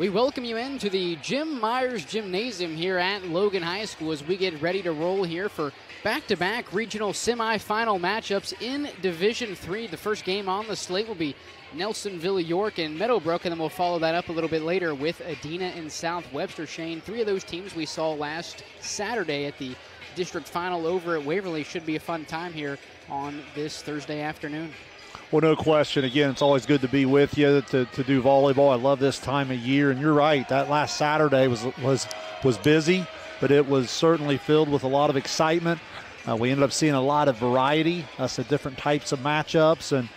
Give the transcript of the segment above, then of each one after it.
We welcome you into the Jim Myers Gymnasium here at Logan High School as we get ready to roll here for back-to-back regional semifinal matchups in Division III. The first game on the slate will be Nelsonville-York and Meadowbrook, and then we'll follow that up a little bit later with Adena and South Webster. Shane, three of those teams we saw last Saturday at the district final over at Waverly. Should be a fun time here on this Thursday afternoon. Well, no question. Again, it's always good to be with you to do volleyball. I love this time of year, and you're right. That last Saturday was busy, but it was certainly filled with a lot of excitement. We ended up seeing a lot of variety, so different types of matchups, and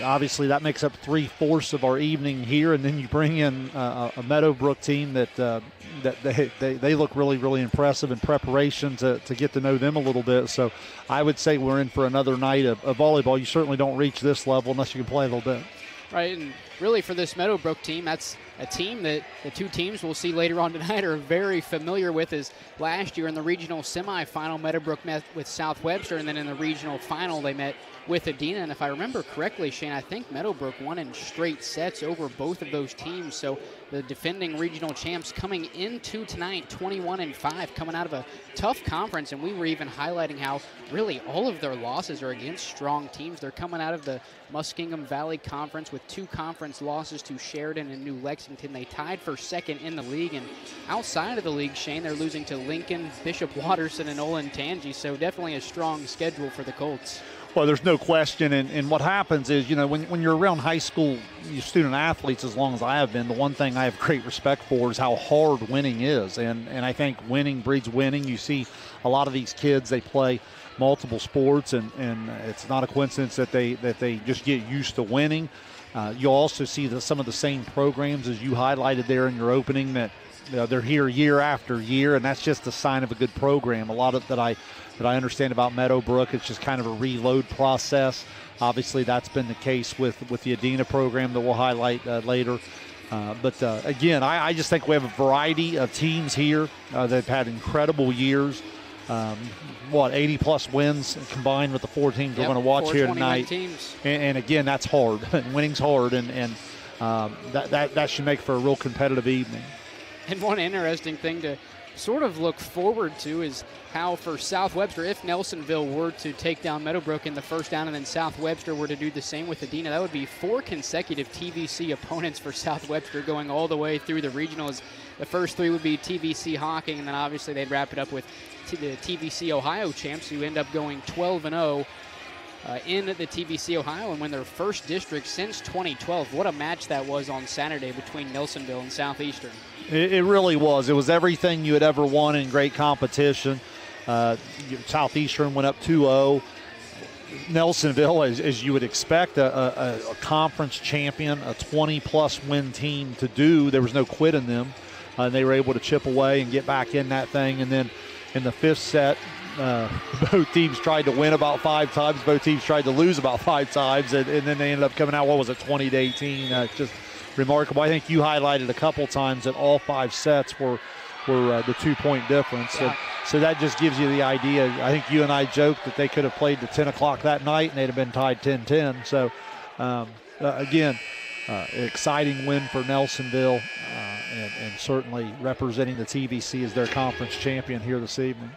obviously that makes up 3/4 of our evening here. And then you bring in a Meadowbrook team that they look really, really impressive in preparation to get to know them a little bit. So I would say we're in for another night of volleyball. You certainly don't reach this level unless you can play a little bit. Right, and really for this Meadowbrook team, that's a team that the two teams we'll see later on tonight are very familiar with. As last year in the regional semifinal, Meadowbrook met with South Webster, and then in the regional final they met with Adena. And if I remember correctly, Shane, I think Meadowbrook won in straight sets over both of those teams. So the defending regional champs coming into tonight 21-5, coming out of a tough conference. And we were even highlighting how really all of their losses are against strong teams. They're coming out of the Muskingum Valley Conference with 2 conference losses to Sheridan and New Lexington. They tied for second in the league. And outside of the league, Shane, they're losing to Lincoln, Bishop Watterson, and Olentangy. So definitely a strong schedule for the Colts. Well, there's no question, and what happens is, you know, when you're around high school student athletes, as long as I have been, the one thing I have great respect for is how hard winning is, and I think winning breeds winning. You see a lot of these kids, they play multiple sports, and it's not a coincidence that they just get used to winning. You'll also see some of the same programs as you highlighted there in your opening that they're here year after year, and that's just a sign of a good program. A lot of that I understand about Meadowbrook, it's just kind of a reload process. Obviously, that's been the case with the Adena program that we'll highlight later. But again, I just think we have a variety of teams here. They've had incredible years. 80-plus wins combined with the 4 teams we're going to watch here tonight. And again, that's hard. Winning's hard, and that should make for a real competitive evening. And one interesting thing to sort of look forward to is how for South Webster, if Nelsonville were to take down Meadowbrook in the first down and then South Webster were to do the same with Adena, that would be 4 consecutive TVC opponents for South Webster going all the way through the regionals. The first 3 would be TVC Hocking, and then obviously they'd wrap it up with the TVC Ohio champs, who end up going 12-0 in the TVC Ohio and win their first district since 2012. What a match that was on Saturday between Nelsonville and Southeastern. It really was. It was everything you had ever won in great competition. Southeastern went up 2-0. Nelsonville, as you would expect, a conference champion, a 20-plus win team to do. There was no quit in them. They were able to chip away and get back in that thing. And then in the 5th set, both teams tried to win about 5 times. Both teams tried to lose about 5 times. And then they ended up coming out, 20-18. Just remarkable. I think you highlighted a couple times that all 5 sets were the 2-point difference. Yeah. So that just gives you the idea. I think you and I joked that they could have played to 10 o'clock that night and they'd have been tied 10-10. So, again, exciting win for Nelsonville and certainly representing the TVC as their conference champion here this evening.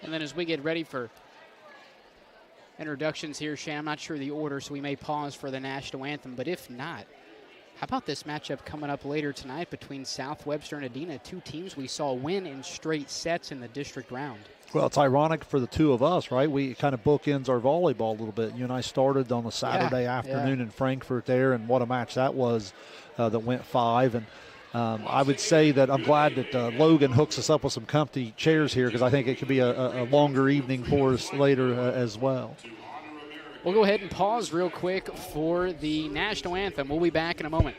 And then as we get ready for introductions here, Shane, I'm not sure the order, so we may pause for the national anthem. But if not, how about this matchup coming up later tonight between South Webster and Adena, 2 teams we saw win in straight sets in the district round? Well, it's ironic for the 2 of us, right? We kind of bookends our volleyball a little bit. You and I started on a Saturday afternoon in Frankfort there, and what a match that was that went 5. And I would say that I'm glad that Logan hooks us up with some comfy chairs here, because I think it could be a longer evening for us later as well. We'll go ahead and pause real quick for the national anthem. We'll be back in a moment.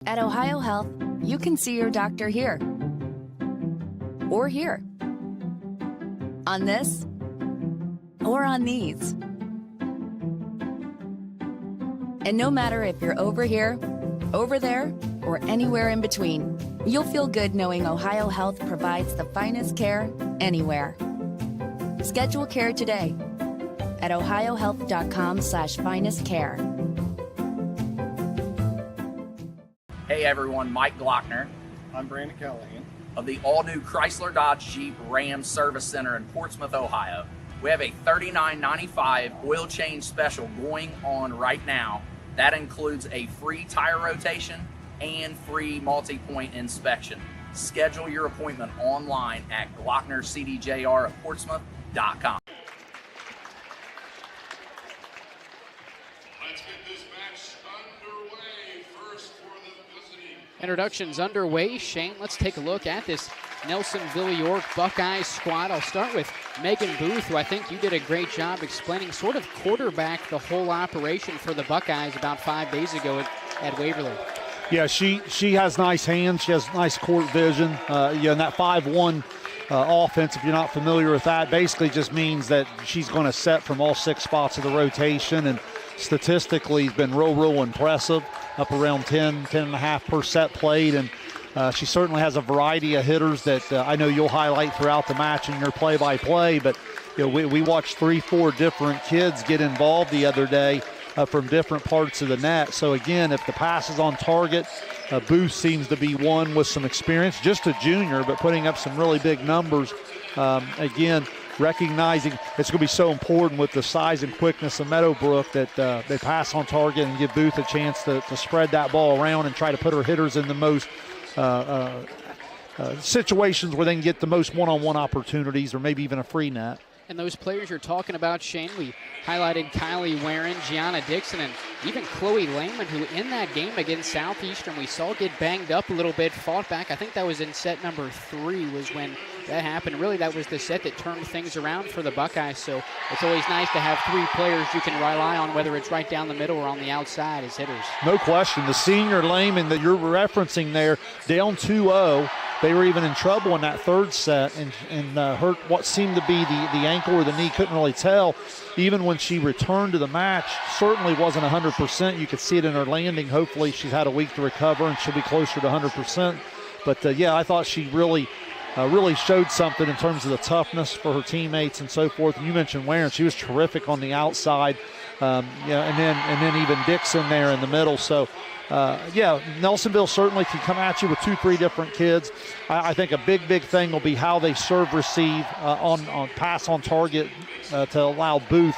At OhioHealth, you can see your doctor here or here, on this or on these. And no matter if you're over here, over there, or anywhere in between, you'll feel good knowing OhioHealth provides the finest care anywhere. Schedule care today at ohiohealth.com/finestcare. Hey everyone, Mike Glockner. I'm Brandon Callahan. Of the all-new Chrysler Dodge Jeep Ram Service Center in Portsmouth, Ohio. We have a $39.95 oil change special going on right now. That includes a free tire rotation and free multi-point inspection. Schedule your appointment online at glocknercdjr@portsmouth.com. Let's get this match underway. First for the visiting. Introductions underway. Shane, let's take a look at this Nelsonville-York Buckeyes squad. I'll start with Megan Booth, who I think you did a great job explaining, sort of quarterback the whole operation for the Buckeyes about 5 days ago at Waverly. Yeah, she has nice hands. She has nice court vision. And that 5-1 offense, if you're not familiar with that, basically just means that she's going to set from all 6 spots of the rotation, and statistically has been real impressive, up around 10.5 per set played. And she certainly has a variety of hitters that I know you'll highlight throughout the match in your play-by-play. But we watched 3-4 different kids get involved the other day from different parts of the net. So again, if the pass is on target, Booth seems to be one with some experience, just a junior, but putting up some really big numbers. Again, recognizing it's going to be so important with the size and quickness of Meadowbrook that they pass on target and give Booth a chance to spread that ball around and try to put her hitters in the most situations where they can get the most one-on-one opportunities or maybe even a free net. And those players you're talking about, Shane, we highlighted Kylie Warren, Gianna Dixon, and even Chloe Lehman, who in that game against Southeastern we saw get banged up a little bit, fought back. I think that was in set number 3 was when that happened. Really, that was the set that turned things around for the Buckeyes. So it's always nice to have 3 players you can rely on, whether it's right down the middle or on the outside as hitters. No question. The senior Lehman that you're referencing there, down 2-0. They were even in trouble in that 3rd set and hurt what seemed to be the ankle or the knee, couldn't really tell. Even when she returned to the match, certainly wasn't 100%. You could see it in her landing. Hopefully she's had a week to recover and she'll be closer to 100%. But yeah, I thought she really showed something in terms of the toughness for her teammates and so forth. And you mentioned Warren, she was terrific on the outside. And then even Dixon there in the middle. So Nelsonville certainly can come at you with 2-3 different kids. I think a big thing will be how they serve receive on pass on target to allow Booth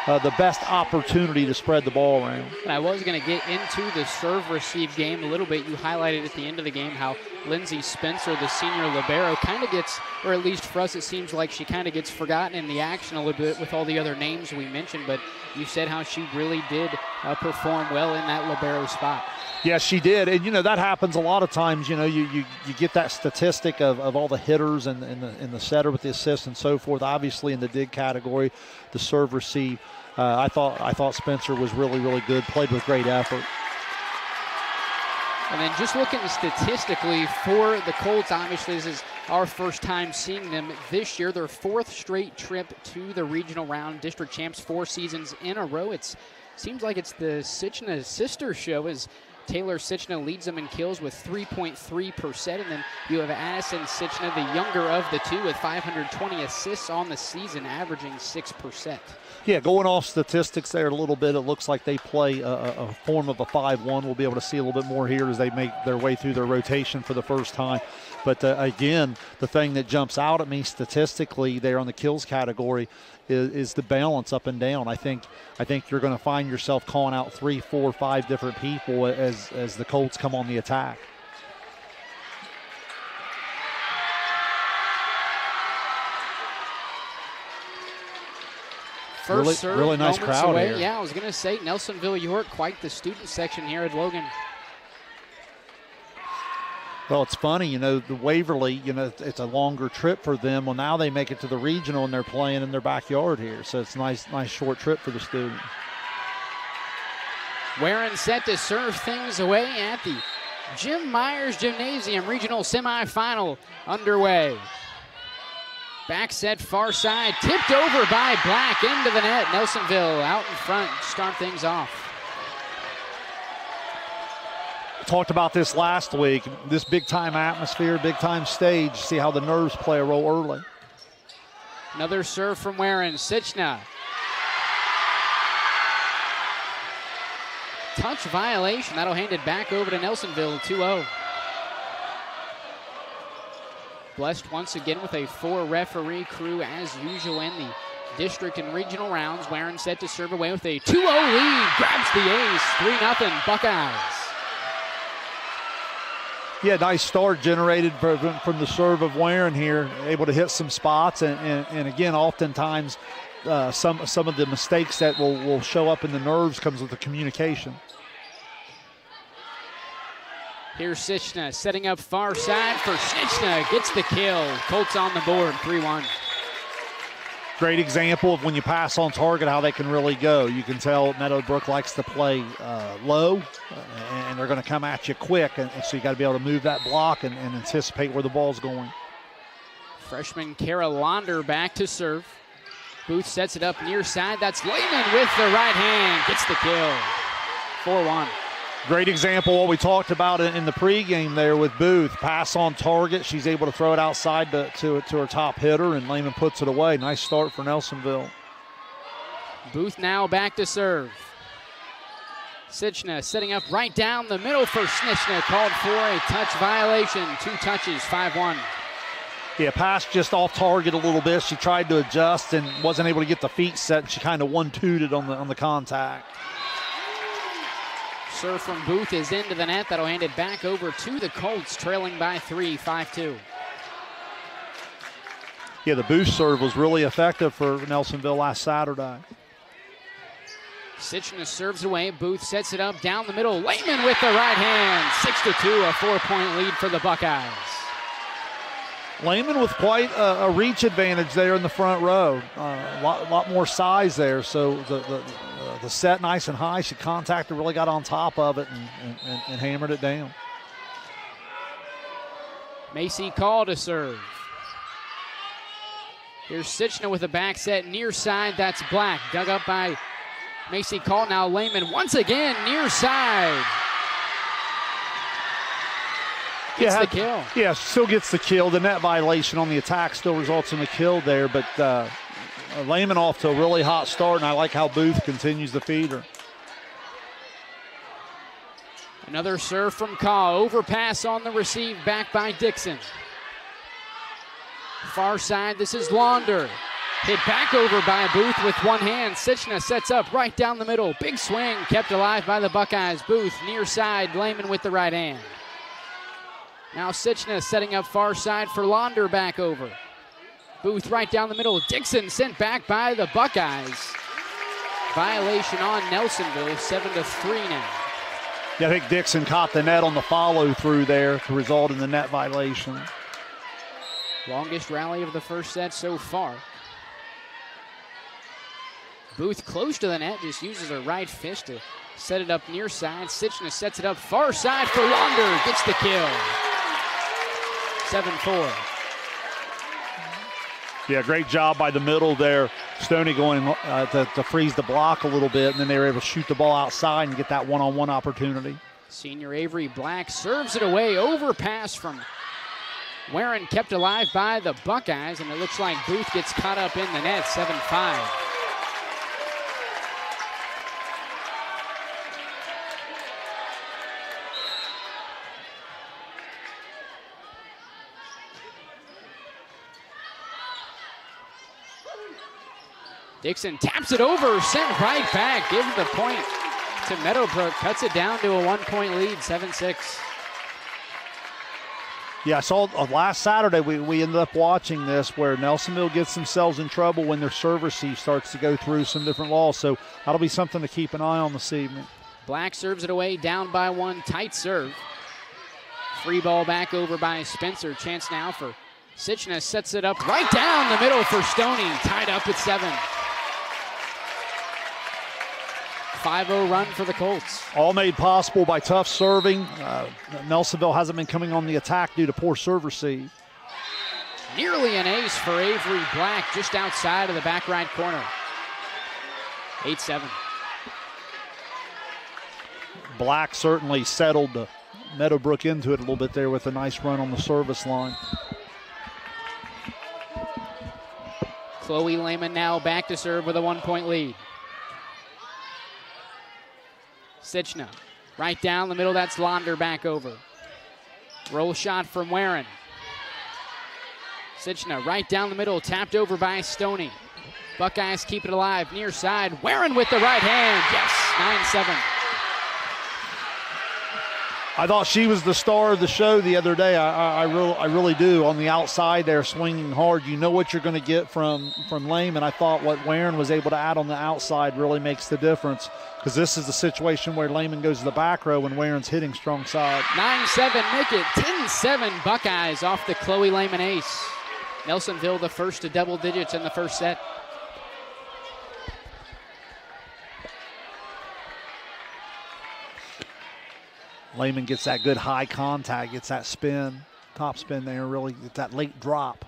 the best opportunity to spread the ball around. And I was going to get into the serve-receive game a little bit. You highlighted at the end of the game how Lindsay Spencer, the senior libero, kind of gets, or at least for us it seems like she kind of gets forgotten in the action a little bit with all the other names we mentioned, but you said how she really did perform well in that libero spot. Yes, she did. And, that happens a lot of times. You get that statistic of all the hitters and the setter with the assist and so forth. Obviously in the dig category, the serve receive. I thought Spencer was really good, played with great effort. And then just looking statistically for the Colts, obviously this is our first time seeing them this year. Their 4th straight trip to the regional round, district champs 4 seasons in a row. It seems like it's the Sitchna sister show as Taylor Sitchna leads them in kills with 3.3%, and then you have Addison Sitchna, the younger of the two, with 520 assists on the season, averaging 6%. Yeah, going off statistics there a little bit, it looks like they play a form of a 5-1. We'll be able to see a little bit more here as they make their way through their rotation for the first time. But again, the thing that jumps out at me statistically there on the kills category is the balance up and down. I think you're going to find yourself calling out 3, 4, 5 different people as the Colts come on the attack. First serve, really nice crowd away. here. Yeah, I was going to say Nelsonville-York, quite the student section here at Logan. Well, it's funny, the Waverly, it's a longer trip for them. Well, now they make it to the regional and they're playing in their backyard here. So it's a nice short trip for the student. Warren set to serve things away at the Jim Myers Gymnasium Regional Semifinal underway. Back set, far side, tipped over by Black into the net. Nelsonville out in front, start things off. Talked about this last week. This big-time atmosphere, big-time stage. See how the nerves play a role early. Another serve from Warren. Sichna. Touch violation. That'll hand it back over to Nelsonville, 2-0. Blessed once again with a 4-referee crew as usual in the district and regional rounds. Warren set to serve away with a 2-0 lead. Grabs the ace. 3-0 Buckeyes. Yeah, nice start generated from the serve of Warren here. Able to hit some spots. And again, oftentimes some of the mistakes that will show up in the nerves comes with the communication. Here's Sichna setting up far side for Sichna. Gets the kill. Colts on the board, 3-1. Great example of when you pass on target, how they can really go. You can tell Meadowbrook likes to play low, and they're going to come at you quick. And so you got to be able to move that block and anticipate where the ball's going. Freshman Kara Launder back to serve. Booth sets it up near side. That's Lehman with the right hand. Gets the kill. 4-1. Great example of what we talked about in the pregame there with Booth. Pass on target. She's able to throw it outside to her top hitter, and Lehman puts it away. Nice start for Nelsonville. Booth now back to serve. Sichna setting up right down the middle for Sichna. Called for a touch violation. 2 touches, 5-1. Yeah, pass just off target a little bit. She tried to adjust and wasn't able to get the feet set. She kind of 1-2'd on the contact. Serve from Booth is into the net. That'll hand it back over to the Colts, trailing by 3, 5-2. Yeah, the Booth serve was really effective for Nelsonville last Saturday. Sichna serves away. Booth sets it up down the middle. Lehman with the right hand. 6-2, a 4-point lead for the Buckeyes. Lehman with quite a reach advantage there in the front row. A lot more size there, so the set nice and high. She contacted, really got on top of it and hammered it down. Macy Call to serve. Here's Sichna with a back set near side. That's Black. Dug up by Macy Call. Now Lehman once again near side. Gets the kill. Yeah, still gets the kill. The net violation on the attack still results in the kill there, but Lehman off to a really hot start, and I like how Booth continues to feed her. Another serve from Kaw. Overpass on the receive, back by Dixon. Far side, this is Launder. Hit back over by Booth with one hand. Sichna sets up right down the middle. Big swing, kept alive by the Buckeyes. Booth near side, Lehman with the right hand. Now Sichna setting up far side for Launder back over. Booth right down the middle. Dixon sent back by the Buckeyes. Violation on Nelsonville, 7-3 now. Yeah, I think Dixon caught the net on the follow through there to result in the net violation. Longest rally of the first set so far. Booth close to the net, just uses her right fist to set it up near side. Sichna sets it up far side for Launder, gets the kill. 7-4. Yeah, great job by the middle there. Stoney going to freeze the block a little bit, and then they were able to shoot the ball outside and get that one-on-one opportunity. Senior Avery Black serves it away. Overpass from Warren, kept alive by the Buckeyes, and it looks like Booth gets caught up in the net, 7-5. Dixon taps it over, sent right back, gives the point to Meadowbrook, cuts it down to a 1-point lead, 7-6. Yeah, I saw last Saturday we ended up watching this where Nelsonville gets themselves in trouble when their serve receive starts to go through some different laws. So that'll be something to keep an eye on this evening. Black serves it away, down by one, tight serve. Free ball back over by Spencer. Chance now for Sichna, sets it up right down the middle for Stoney, tied up at 7. 5-0 run for the Colts. All made possible by tough serving. Nelsonville hasn't been coming on the attack due to poor serve receive. Nearly an ace for Avery Black just outside of the back right corner. 8-7. Black certainly settled Meadowbrook into it a little bit there with a nice run on the service line. Chloe Lehman now back to serve with a 1-point lead. Sitchna right down the middle. That's Launder back over. Roll shot from Warren. Sitchna right down the middle, tapped over by Stoney. Buckeyes keep it alive, near side. Warren with the right hand. Yes, 9-7. I thought she was the star of the show the other day. I really do. On the outside there, swinging hard. You know what you're going to get from Lehman. I thought what Warren was able to add on the outside really makes the difference, because this is the situation where Lehman goes to the back row and Warren's hitting strong side. 9-7, make it 10-7 Buckeyes off the Chloe Lehman ace. Nelsonville the first to double digits in the first set. Lehman gets that good high contact, gets that spin, top spin there, really gets that late drop.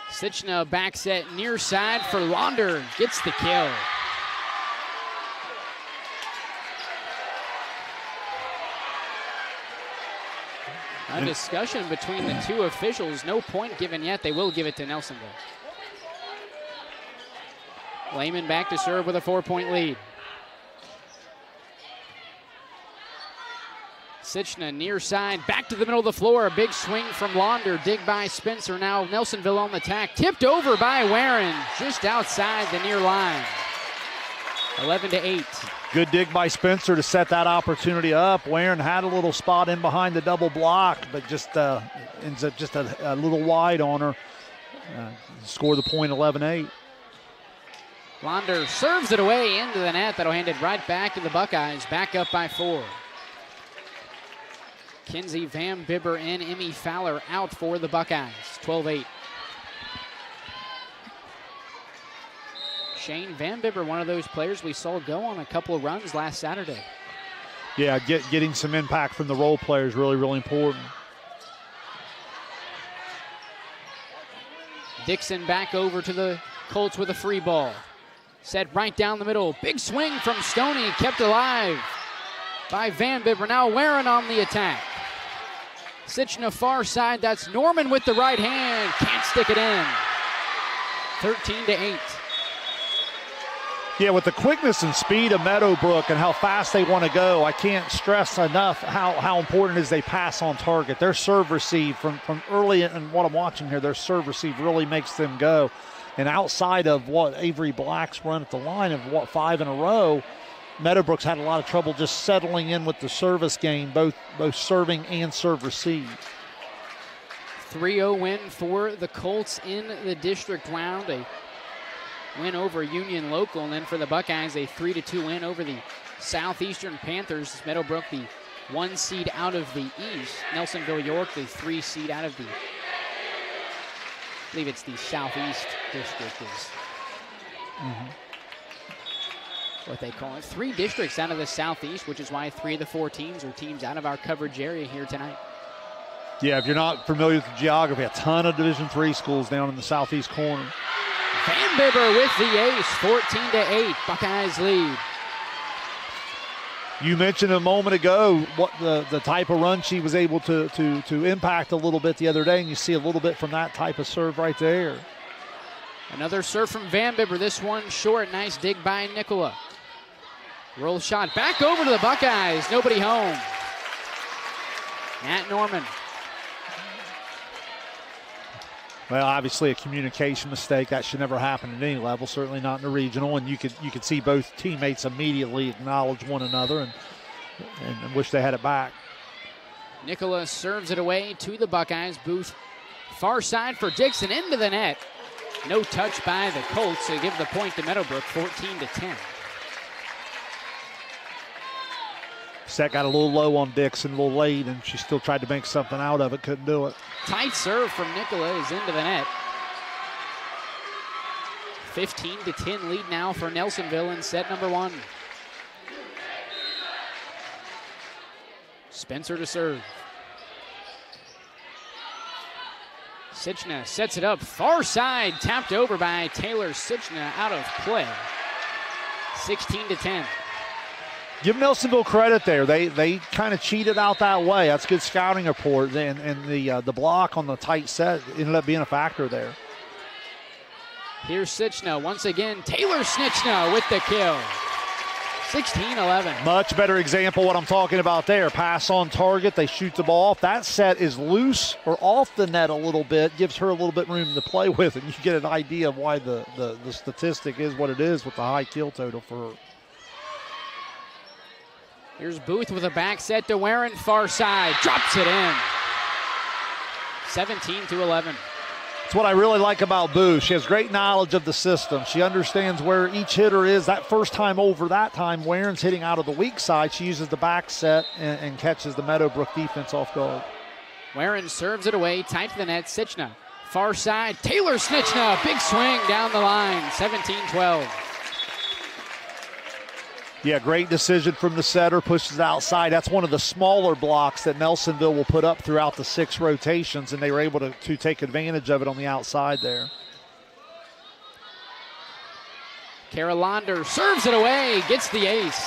Sitchna back set near side for Launder, gets the kill. A discussion between the two officials, no point given yet. They will give it to Nelsonville. Lehman back to serve with a 4-point lead. Sitchna near side, back to the middle of the floor. A big swing from Launder, dig by Spencer. Now Nelsonville on the attack, tipped over by Warren, just outside the near line. 11-8. Good dig by Spencer to set that opportunity up. Warren had a little spot in behind the double block, but just ends up just a little wide on her. Score the point, 11-8. Launder serves it away into the net. That'll hand it right back to the Buckeyes, back up by 4. Kinsey Van Bibber and Emmy Fowler out for the Buckeyes, 12-8. Shane Van Bibber, one of those players we saw go on a couple of runs last Saturday. Yeah, getting some impact from the role players really, really important. Dixon back over to the Colts with a free ball. Set right down the middle. Big swing from Stoney, kept alive by Van Bibber. Now Warren on the attack. Sitchna far side. That's Norman with the right hand. Can't stick it in. 13-8. Yeah, with the quickness and speed of Meadowbrook and how fast they want to go, I can't stress enough how important it is they pass on target. Their serve receive from early in what I'm watching here, their serve receive really makes them go. And outside of what Avery Black's run at the line of 5 in a row, Meadowbrook's had a lot of trouble just settling in with the service game, both serving and serve receive. 3-0 win for the Colts in the district round. A win over Union Local, and then for the Buckeyes, a 3-2 win over the Southeastern Panthers. Meadowbrook, the 1 seed out of the East. Nelsonville-York, the 3 seed out of the, I believe it's the Southeast District is what they call it. 3 districts out of the Southeast, which is why 3 of the 4 teams are teams out of our coverage area here tonight. Yeah, if you're not familiar with the geography, a ton of Division III schools down in the southeast corner. Van Bibber with the ace, 14-8, Buckeyes lead. You mentioned a moment ago what the type of run she was able to impact a little bit the other day, and you see a little bit from that type of serve right there. Another serve from Van Bibber, this one short, nice dig by Nicola. Roll shot back over to the Buckeyes, nobody home. Nat Norman. Well, obviously a communication mistake. That should never happen at any level, certainly not in the regional. And you could see both teammates immediately acknowledge one another and wish they had it back. Nicola serves it away to the Buckeyes. Booth far side for Dixon into the net. No touch by the Colts. They give the point to Meadowbrook, 14-10. Set got a little low on Dixon, a little late, and she still tried to make something out of it, couldn't do it. Tight serve from Nicola is into the net. 15-10 lead now for Nelsonville in set number 1. Spencer to serve. Sichna sets it up, far side, tapped over by Taylor Sichna, out of play. 16-10. Give Nelsonville credit there. They kind of cheated out that way. That's good scouting report, and the block on the tight set ended up being a factor there. Here's Sichna once again. Taylor Sichna with the kill. 16-11. Much better example what I'm talking about there. Pass on target, they shoot the ball off. That set is loose or off the net a little bit, gives her a little bit room to play with, and you get an idea of why the statistic is what it is with the high kill total for her. Here's Booth with a back set to Warren, far side, drops it in. 17-11. That's what I really like about Booth. She has great knowledge of the system. She understands where each hitter is. That first time over, that time Warren's hitting out of the weak side. She uses the back set and catches the Meadowbrook defense off guard. Warren serves it away, tight to the net. Sichna, far side. Taylor Sichna, big swing down the line. 17-12. Yeah, great decision from the setter, pushes it outside. That's one of the smaller blocks that Nelsonville will put up throughout the 6 rotations, and they were able to take advantage of it on the outside there. Kara Londer serves it away, gets the ace.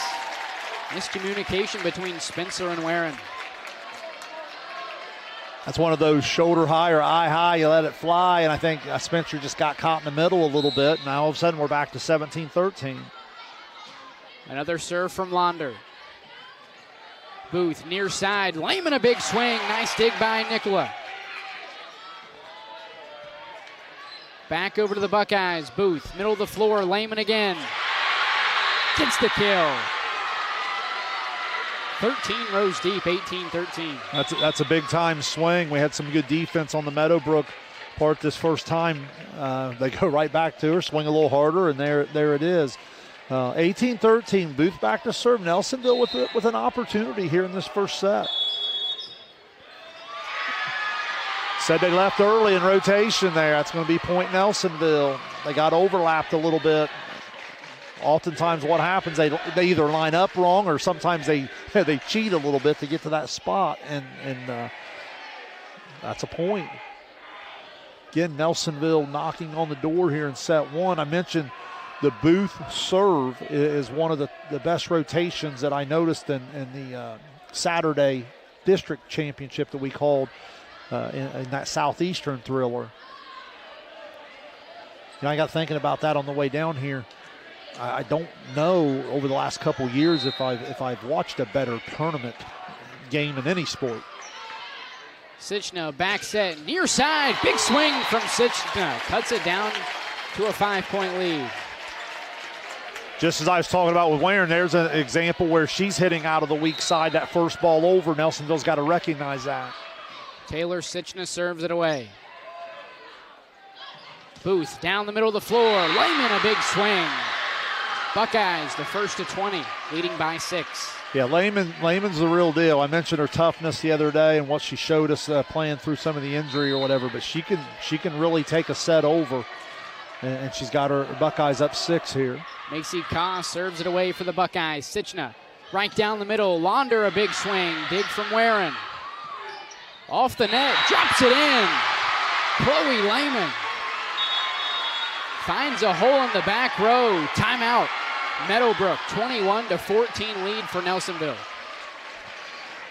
Miscommunication between Spencer and Warren. That's one of those shoulder high or eye high, you let it fly, and I think Spencer just got caught in the middle a little bit. Now all of a sudden we're back to 17-13. Another serve from Londer. Booth near side, Lehman a big swing, nice dig by Nicola. Back over to the Buckeyes, Booth, middle of the floor, Lehman again. Gets the kill. 13 rows deep, 18-13. That's a big time swing. We had some good defense on the Meadowbrook part this first time. They go right back to her, swing a little harder, and there it is. 18-13, Booth back to serve. Nelsonville with an opportunity here in this first set. Said they left early in rotation there. That's going to be point Nelsonville. They got overlapped a little bit. Oftentimes what happens, they either line up wrong or sometimes they cheat a little bit to get to that spot, and that's a point. Again, Nelsonville knocking on the door here in set 1. I mentioned the Booth serve is one of the best rotations that I noticed in the Saturday district championship that we called in that Southeastern thriller. I got thinking about that on the way down here. I don't know over the last couple years if I've watched a better tournament game in any sport. Sichna back set, near side, big swing from Sichna. Cuts it down to a 5-point lead. Just as I was talking about with Warren, there's an example where she's hitting out of the weak side. That first ball over, Nelsonville's got to recognize that. Taylor Sichna serves it away. Booth down the middle of the floor. Lehman a big swing. Buckeyes the first to 20, leading by 6. Yeah, Lehman's the real deal. I mentioned her toughness the other day and what she showed us playing through some of the injury or whatever, but she can really take a set over, and she's got her Buckeyes up 6 here. Macy Kaw serves it away for the Buckeyes. Sichna right down the middle. Launder a big swing. Dig from Warren. Off the net. Drops it in. Chloe Lehman finds a hole in the back row. Timeout. Meadowbrook 21-14 lead for Nelsonville.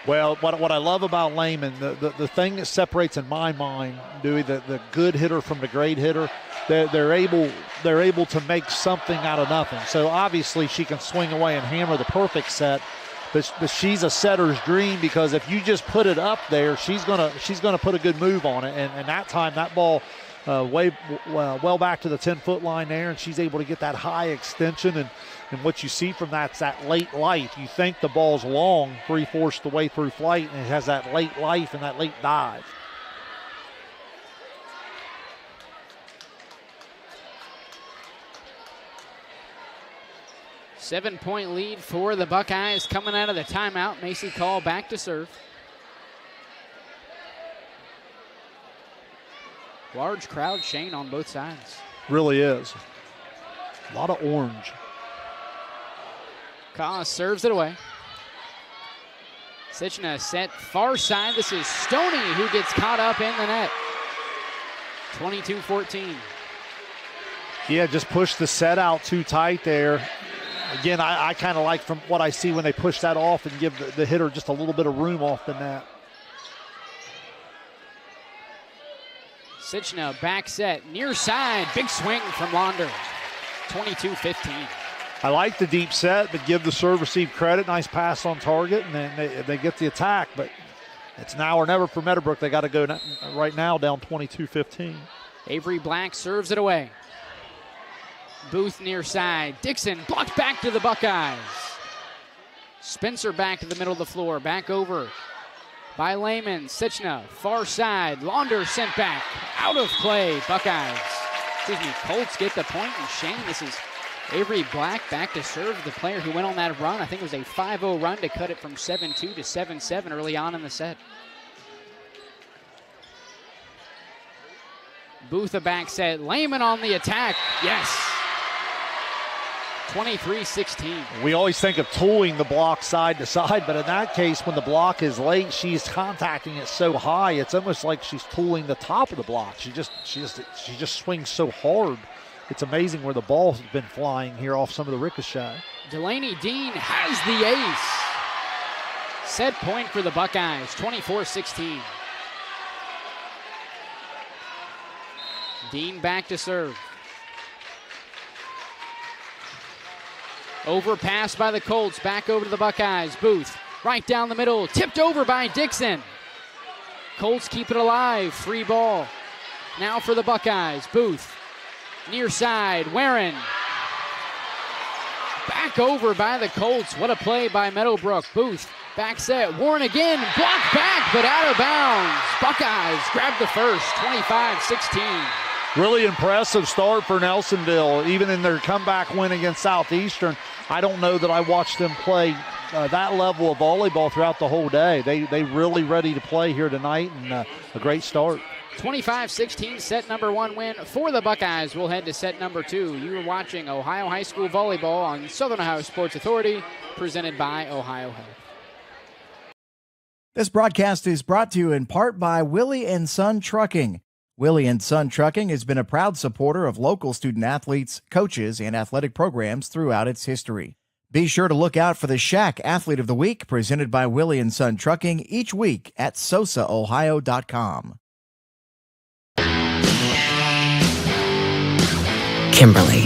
Well, what I love about Lehman, the thing that separates in my mind, Dewey, the good hitter from the great hitter, they're able to make something out of nothing. So obviously she can swing away and hammer the perfect set, but she's a setter's dream, because if you just put it up there, she's gonna put a good move on it. And that time that ball well back to the 10-foot line there, and she's able to get that high extension. And what you see from that's that late life. You think the ball's long, 3/4 the way through flight, and it has that late life and that late dive. Seven-point lead for the Buckeyes coming out of the timeout. Macy Call back to serve. Large crowd, Shane, on both sides. Really is. A lot of orange. Kaw serves it away. Sitchna set far side. This is Stoney who gets caught up in the net. 22-14. Yeah, just pushed the set out too tight there. Again, I kind of like from what I see when they push that off and give the hitter just a little bit of room off the net. Sitchna back set, near side, big swing from Launder. 22-15. I like the deep set, but give the serve receive credit. Nice pass on target, and then they get the attack. But it's now or never for Meadowbrook. They got to go right now down 22-15. Avery Black serves it away. Booth near side. Dixon blocked back to the Buckeyes. Spencer back to the middle of the floor. Back over by Lehman. Sitchna, far side. Launder sent back. Out of play. Buckeyes. Colts get the point. And Shane, this is Avery Black back to serve, the player who went on that run. I think it was a 5-0 run to cut it from 7-2 to 7-7 early on in the set. Booth a back set. Lehman on the attack. Yes. 23-16. We always think of tooling the block side to side, but in that case, when the block is late, she's contacting it so high, it's almost like she's tooling the top of the block. She just swings so hard. It's amazing where the ball has been flying here off some of the ricochet. Delaney Dean has the ace. Set point for the Buckeyes, 24-16. Dean back to serve. Overpass by the Colts, back over to the Buckeyes. Booth, right down the middle, tipped over by Dixon. Colts keep it alive, free ball. Now for the Buckeyes, Booth, near side, Warren. Back over by the Colts, what a play by Meadowbrook. Booth, back set, Warren again, blocked back, but out of bounds. Buckeyes grab the first, 25-16. Really impressive start for Nelsonville, even in their comeback win against Southeastern. I don't know that I watched them play that level of volleyball throughout the whole day. They really ready to play here tonight, and a great start. 25-16, set number one win for the Buckeyes. We'll head to set number two. You are watching Ohio High School Volleyball on Southern Ohio Sports Authority, presented by OhioHealth. This broadcast is brought to you in part by Willie & Son Trucking. Willie & Son Trucking has been a proud supporter of local student athletes, coaches, and athletic programs throughout its history. Be sure to look out for the Shack Athlete of the Week presented by Willie & Son Trucking each week at SOSAOhio.com. Kimberly.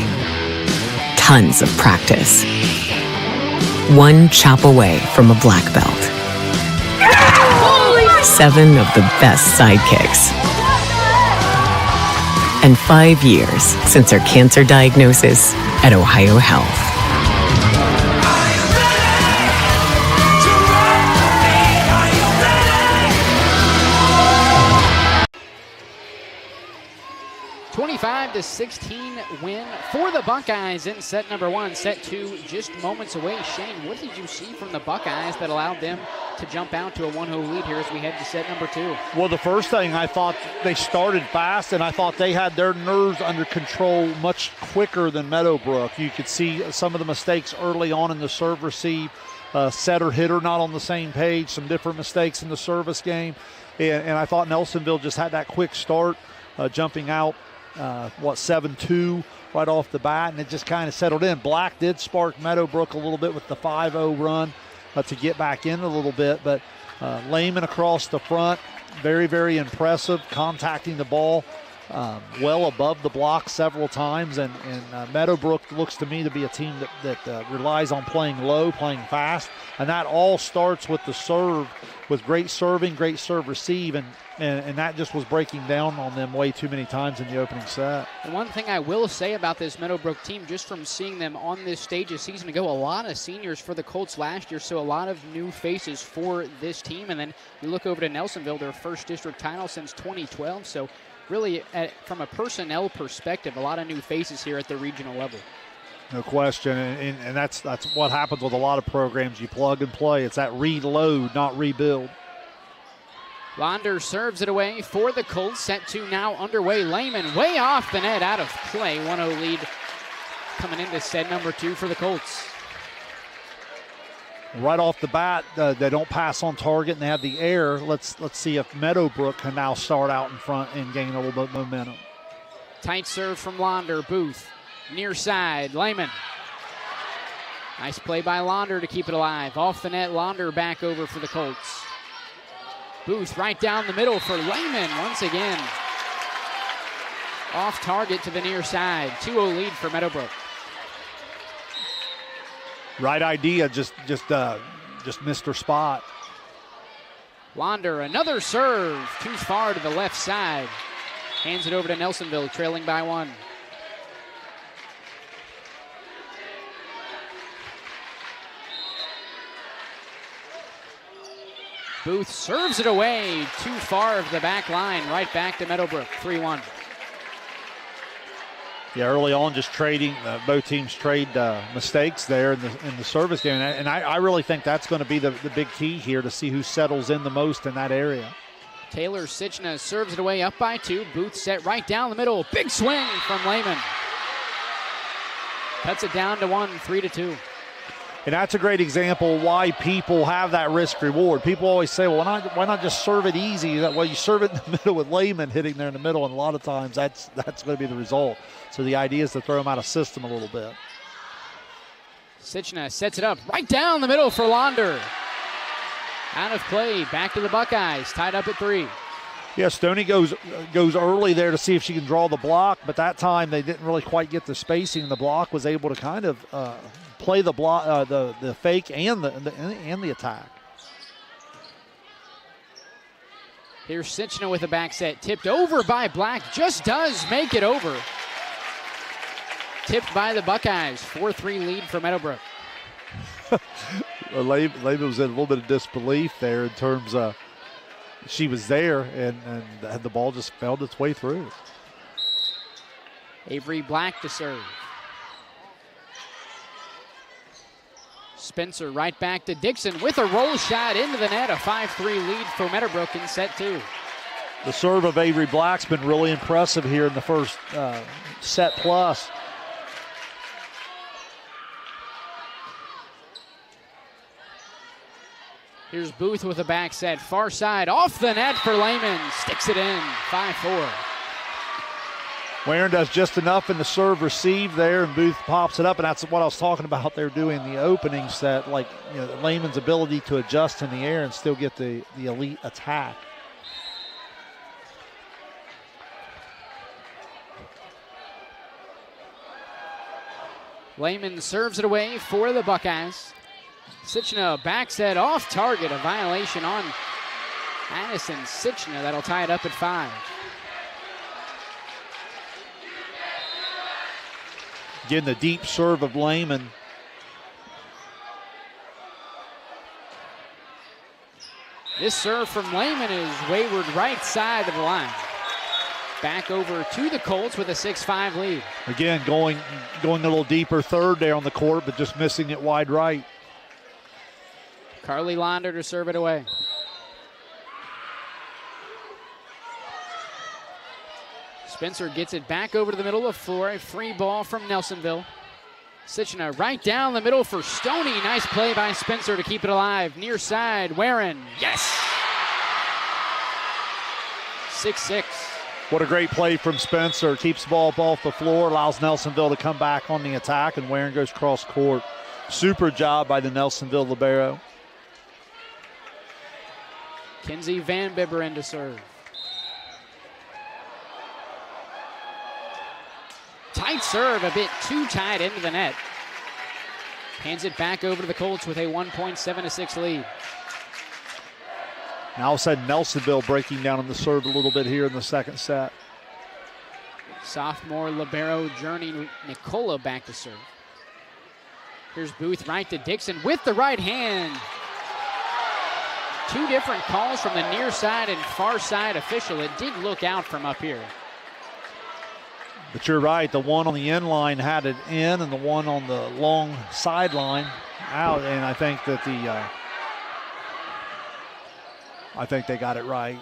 Tons of practice. One chop away from a black belt. 7 of the best sidekicks. And 5 years since her cancer diagnosis at OhioHealth. A 25-16 win for the Buckeyes in set number one. Set two just moments away. Shane, what did you see from the Buckeyes that allowed them to jump out to a 1-0 lead here as we head to set number two? Well, the first thing, I thought they started fast, and I thought they had their nerves under control much quicker than Meadowbrook. You could see some of the mistakes early on in the serve receive, setter hitter not on the same page, some different mistakes in the service game, and I thought Nelsonville just had that quick start, jumping out 7-2 right off the bat, and it just kind of settled in. Black did spark Meadowbrook a little bit with the 5-0 run to get back in a little bit, but Lehman across the front, very, very impressive, contacting the ball well above the block several times, and Meadowbrook looks to me to be a team that relies on playing low, playing fast, and that all starts with the serve, with great serving, great serve receive, and that just was breaking down on them way too many times in the opening set. And one thing I will say about this Meadowbrook team, just from seeing them on this stage a season ago, a lot of seniors for the Colts last year, so a lot of new faces for this team. And then you look over to Nelsonville, their first district title since 2012. So really, from a personnel perspective, a lot of new faces here at the regional level. No question, and that's what happens with a lot of programs. You plug and play. It's that reload, not rebuild. Launder serves it away for the Colts. Set two now underway. Lehman way off the net, out of play. 1-0 lead coming into set number 2 for the Colts. Right off the bat, they don't pass on target and they have the air. Let's see if Meadowbrook can now start out in front and gain a little bit of momentum. Tight serve from Launder. Booth, near side, Lehman. Nice play by Launder to keep it alive. Off the net, Launder back over for the Colts. Booth right down the middle for Lehman once again. Off target to the near side. 2-0 lead for Meadowbrook. Right idea, just missed her spot. Launder, another serve, too far to the left side. Hands it over to Nelsonville, trailing by 1. Booth serves it away, too far of the back line, right back to Meadowbrook, 3-1. Yeah, early on, just trading. Both teams trade mistakes there in the service game, and I really think that's going to be the big key here to see who settles in the most in that area. Taylor Sichna serves it away up by 2. Booth set right down the middle. Big swing from Lehman. Cuts it down to 1, 3-2. And that's a great example of why people have that risk reward. People always say, well, why not just serve it easy? Well, you serve it in the middle with Lehman hitting there in the middle, and a lot of times that's going to be the result. So the idea is to throw them out of system a little bit. Sichna sets it up right down the middle for Launder. Out of play, back to the Buckeyes, tied up at 3. Yeah, Stoney goes early there to see if she can draw the block, but that time they didn't really quite get the spacing. The block was able to kind of play the block, the fake and the attack. Here's Sichna with a back set, tipped over by Black, just does make it over. Tipped by the Buckeyes, 4-3 lead for Meadowbrook. Lehman was in a little bit of disbelief there in terms of she was there and the ball just found its way through. Avery Black to serve. Spencer right back to Dixon with a roll shot into the net. A 5-3 lead for Meadowbrook in set 2. The serve of Avery Black's been really impressive here in the first set plus. Here's Booth with a back set, far side, off the net for Lehman. Sticks it in, 5-4. Warren does just enough in the serve receive there, and Booth pops it up, and that's what I was talking about there doing the opening set, like Lehman's ability to adjust in the air and still get the elite attack. Lehman serves it away for the Buckeyes. Sichna back set off target, a violation on Addison Sichna. That'll tie it up at 5. Again, the deep serve of Lehman. This serve from Lehman is wayward right side of the line. Back over to the Colts with a 6-5 lead. Again, going a little deeper third there on the court, but just missing it wide right. Carly Launder to serve it away. Spencer gets it back over to the middle of the floor. A free ball from Nelsonville. Sichna right down the middle for Stoney. Nice play by Spencer to keep it alive. Near side, Warren. Yes! 6-6. What a great play from Spencer. Keeps the ball off the floor, allows Nelsonville to come back on the attack, and Warren goes cross court. Super job by the Nelsonville libero. Kinsey Van Biberen to serve. Tight serve, a bit too tight into the net. Hands it back over to the Colts with a 1.7-6 lead. Now all of a sudden Nelsonville breaking down on the serve a little bit here in the second set. Sophomore libero Journey Nicola back to serve. Here's Booth right to Dixon with the right hand. 2 different calls from the near side and far side official. It did look out from up here. But you're right, the one on the end line had it in and the one on the long sideline out, and I think that I think they got it right.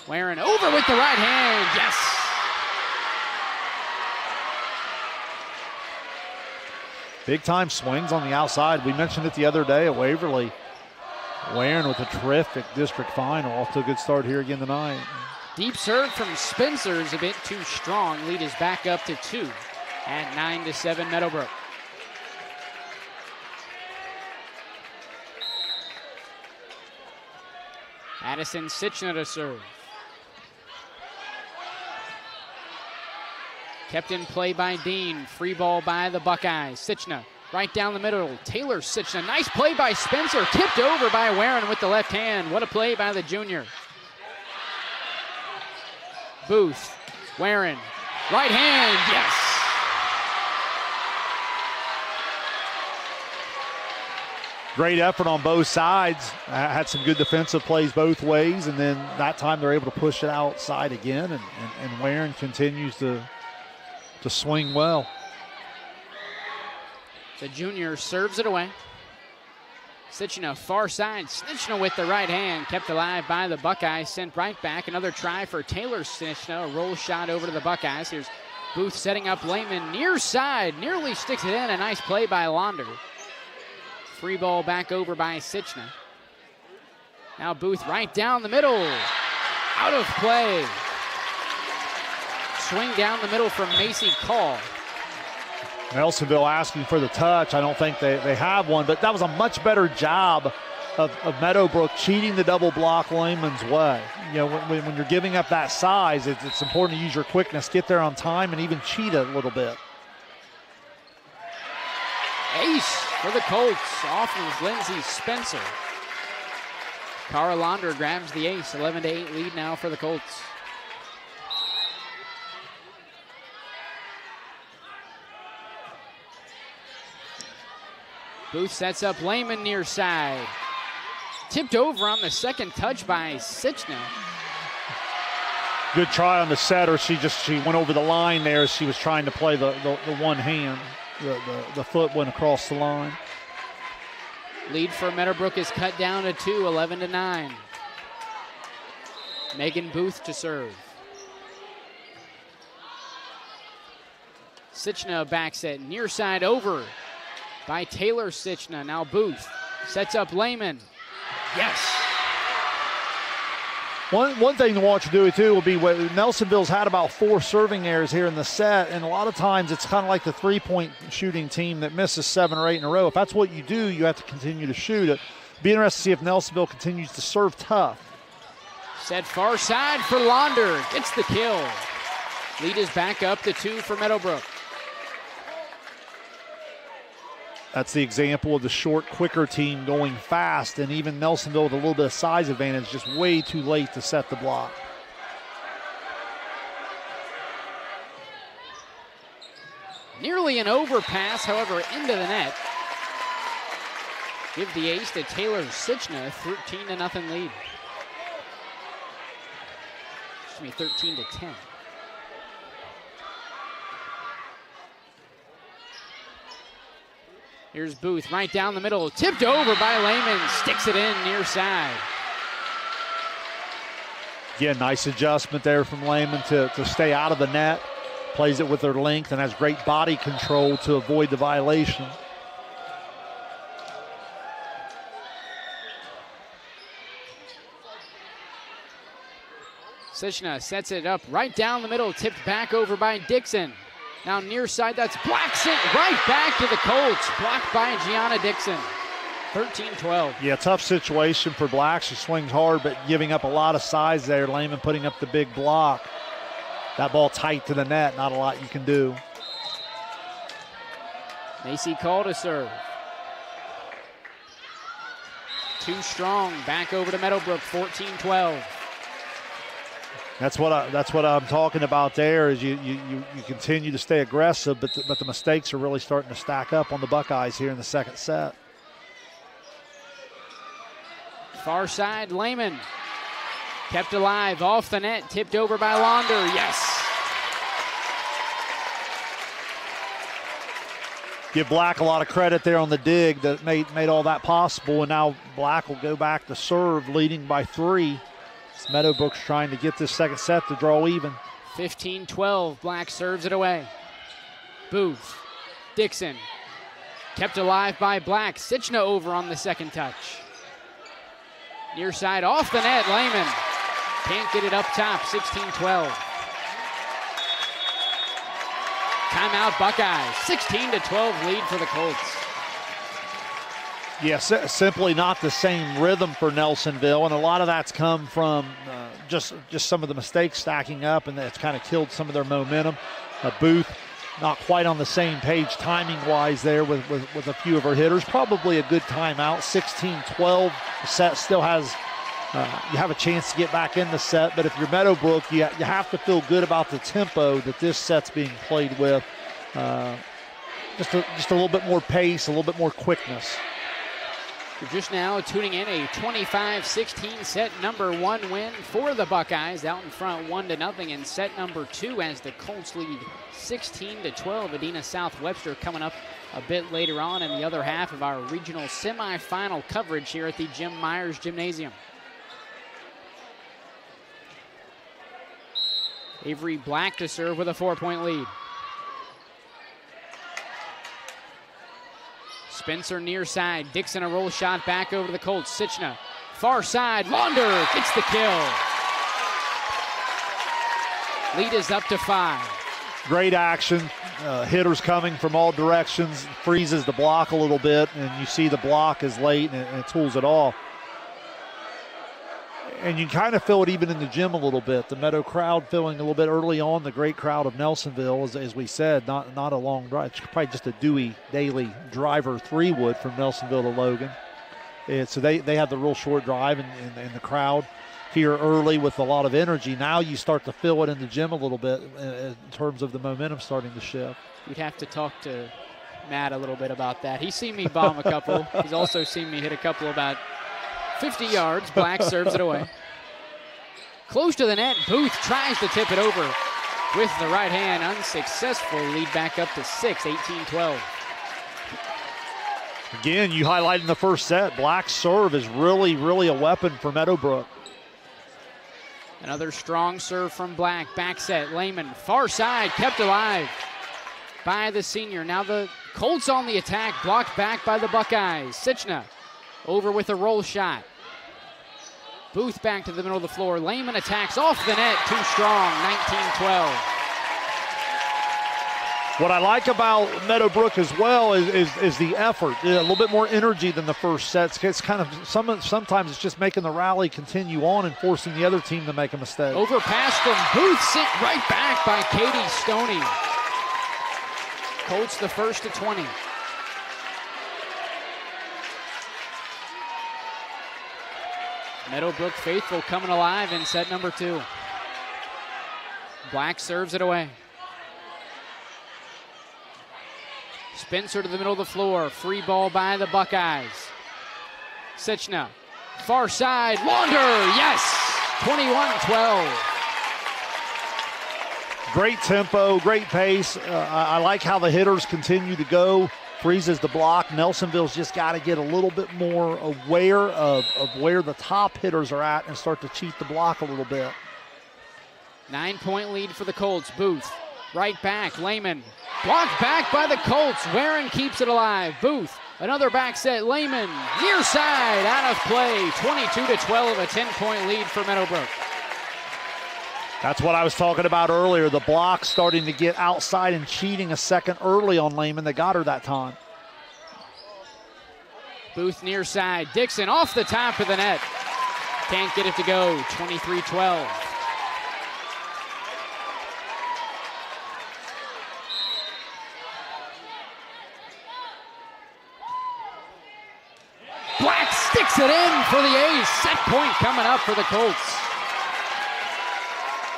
Warren over with the right hand, yes! Big-time swings on the outside. We mentioned it the other day at Waverly. Warren with a terrific district final. Off to a good start here again tonight. Deep serve from Spencer is a bit too strong. Lead is back up to 2 at 9-7 Meadowbrook. Addison Sitchner to serve. Kept in play by Dean. Free ball by the Buckeyes. Sitchner right down the middle. Taylor Sitchner. Nice play by Spencer. Tipped over by Warren with the left hand. What a play by the junior. Booth. Warren. Right hand. Yes. Great effort on both sides. Had some good defensive plays both ways, and then that time they're able to push it outside again, and Warren continues to swing well. The junior serves it away. Sitchner far side. Sitchner with the right hand. Kept alive by the Buckeyes. Sent right back. Another try for Taylor Sitchner. A roll shot over to the Buckeyes. Here's Booth setting up Lehman. Near side. Nearly sticks it in. A nice play by Launder. Free ball back over by Sitchner. Now Booth right down the middle. Out of play. Swing down the middle from Macy Call. Nelsonville asking for the touch. I don't think they have one, but that was a much better job of Meadowbrook cheating the double block Lehman's way. You know, when you're giving up that size, it's important to use your quickness, get there on time, and even cheat a little bit. Ace for the Colts off of Lindsey Spencer. Cara Launder grabs the ace. 11-8 lead now for the Colts. Booth sets up Lehman near side. Tipped over on the second touch by Sitchner. Good try on the setter. She went over the line there as she was trying to play the one hand. The foot went across the line. Lead for Meadowbrook is cut down to 2, 11-9. Megan Booth to serve. Sitchner backs it near side over by Taylor Sitchner. Now Booth sets up Lehman. Yes. One thing to watch do too will be what Nelsonville's had about 4 serving errors here in the set, and a lot of times it's kind of like the 3-point shooting team that misses 7 or 8 in a row. If that's what you do, you have to continue to shoot it. Be interested to see if Nelsonville continues to serve tough. Set far side for Launder. Gets the kill. Lead is back up to 2 for Meadowbrook. That's the example of the short, quicker team going fast, and even Nelsonville with a little bit of size advantage, just way too late to set the block. Nearly an overpass, however, into the net. Give the ace to Taylor Sitchner, 13-0 lead. 13-10. Here's Booth right down the middle. Tipped over by Lehman. Sticks it in near side. Yeah, nice adjustment there from Lehman to stay out of the net. Plays it with her length and has great body control to avoid the violation. Sitchner sets it up right down the middle. Tipped back over by Dixon. Now near side, that's Black sent right back to the Colts. Blocked by Gianna Dixon. 13-12. Yeah, tough situation for Black. She swings hard, but giving up a lot of size there. Lehman putting up the big block. That ball tight to the net, not a lot you can do. Macy Call to serve. Too strong, back over to Meadowbrook, 14-12. That's what I'm talking about there is you continue to stay aggressive, but the mistakes are really starting to stack up on the Buckeyes here in the second set. Far side, Lehman. Kept alive, off the net, tipped over by Launder, yes. Give Black a lot of credit there on the dig that made all that possible, and now Black will go back to serve, leading by 3. Meadowbrook's trying to get this second set to draw even. 15-12, Black serves it away. Booth, Dixon, Kept alive by Black. Sichna over on the second touch. Near side off the net, Lehman. Can't get it up top, 16-12. Timeout Buckeyes, 16-12 lead for the Colts. Yes, simply not the same rhythm for Nelsonville, and a lot of that's come from just some of the mistakes stacking up, and that's kind of killed some of their momentum. Booth not quite on the same page timing-wise there with a few of her hitters. Probably a good timeout, 16-12. The set still has, you have a chance to get back in the set, but if you're Meadowbrook, you have to feel good about the tempo that this set's being played with. Just a little bit more pace, a little bit more quickness. You're just now tuning in, a 25-16 set number 1 win for the Buckeyes, out in front 1-0 in set number 2 as the Colts lead 16-12. Adina South Webster coming up a bit later on in the other half of our regional semifinal coverage here at the Jim Myers Gymnasium. Avery Black to serve with a 4-point lead. Spencer near side. Dixon a roll shot back over to the Colts. Sichna far side. Launder gets the kill. Lead is up to 5. Great action. Hitters coming from all directions. Freezes the block a little bit, and you see the block is late and it tools it off. And you kind of feel it even in the gym a little bit. The Meadow crowd feeling a little bit early on. The great crowd of Nelsonville, as we said, not a long drive. It's probably just a Dewey Daily driver 3-wood from Nelsonville to Logan. And so they have the real short drive, and the crowd here early with a lot of energy. Now you start to feel it in the gym a little bit in terms of the momentum starting to shift. You'd have to talk to Matt a little bit about that. He's seen me bomb a couple. He's also seen me hit a couple about 50 yards. Black serves it away. Close to the net. Booth tries to tip it over with the right hand. Unsuccessful. Lead back up to 6, 18-12. Again, you highlighted in the first set, Black's serve is really, really a weapon for Meadowbrook. Another strong serve from Black. Back set. Lehman far side. Kept alive by the senior. Now the Colts on the attack. Blocked back by the Buckeyes. Sichna over with a roll shot. Booth back to the middle of the floor. Lehman attacks off the net. Too strong. 19-12. What I like about Meadowbrook as well is the effort. A little bit more energy than the first set. It's kind of sometimes it's just making the rally continue on and forcing the other team to make a mistake. Overpass from Booth, sent right back by Katie Stoney. Colts the first to 20. Meadowbrook faithful coming alive in set number 2. Black serves it away. Spencer to the middle of the floor. Free ball by the Buckeyes. Sichna, far side. Launder, yes! 21-12. Great tempo, great pace. I like how the hitters continue to go. Freezes the block. Nelsonville's just got to get a little bit more aware of where the top hitters are at and start to cheat the block a little bit. 9-point lead for the Colts. Booth, right back. Lehman, blocked back by the Colts. Warren keeps it alive. Booth, another back set. Lehman, near side, out of play. 22-12, a 10-point lead for Meadowbrook. That's what I was talking about earlier. The block starting to get outside and cheating a second early on Lehman. They got her that time. Booth near side. Dixon off the top of the net. Can't get it to go. 23-12. Black sticks it in for the ace. Set point coming up for the Colts.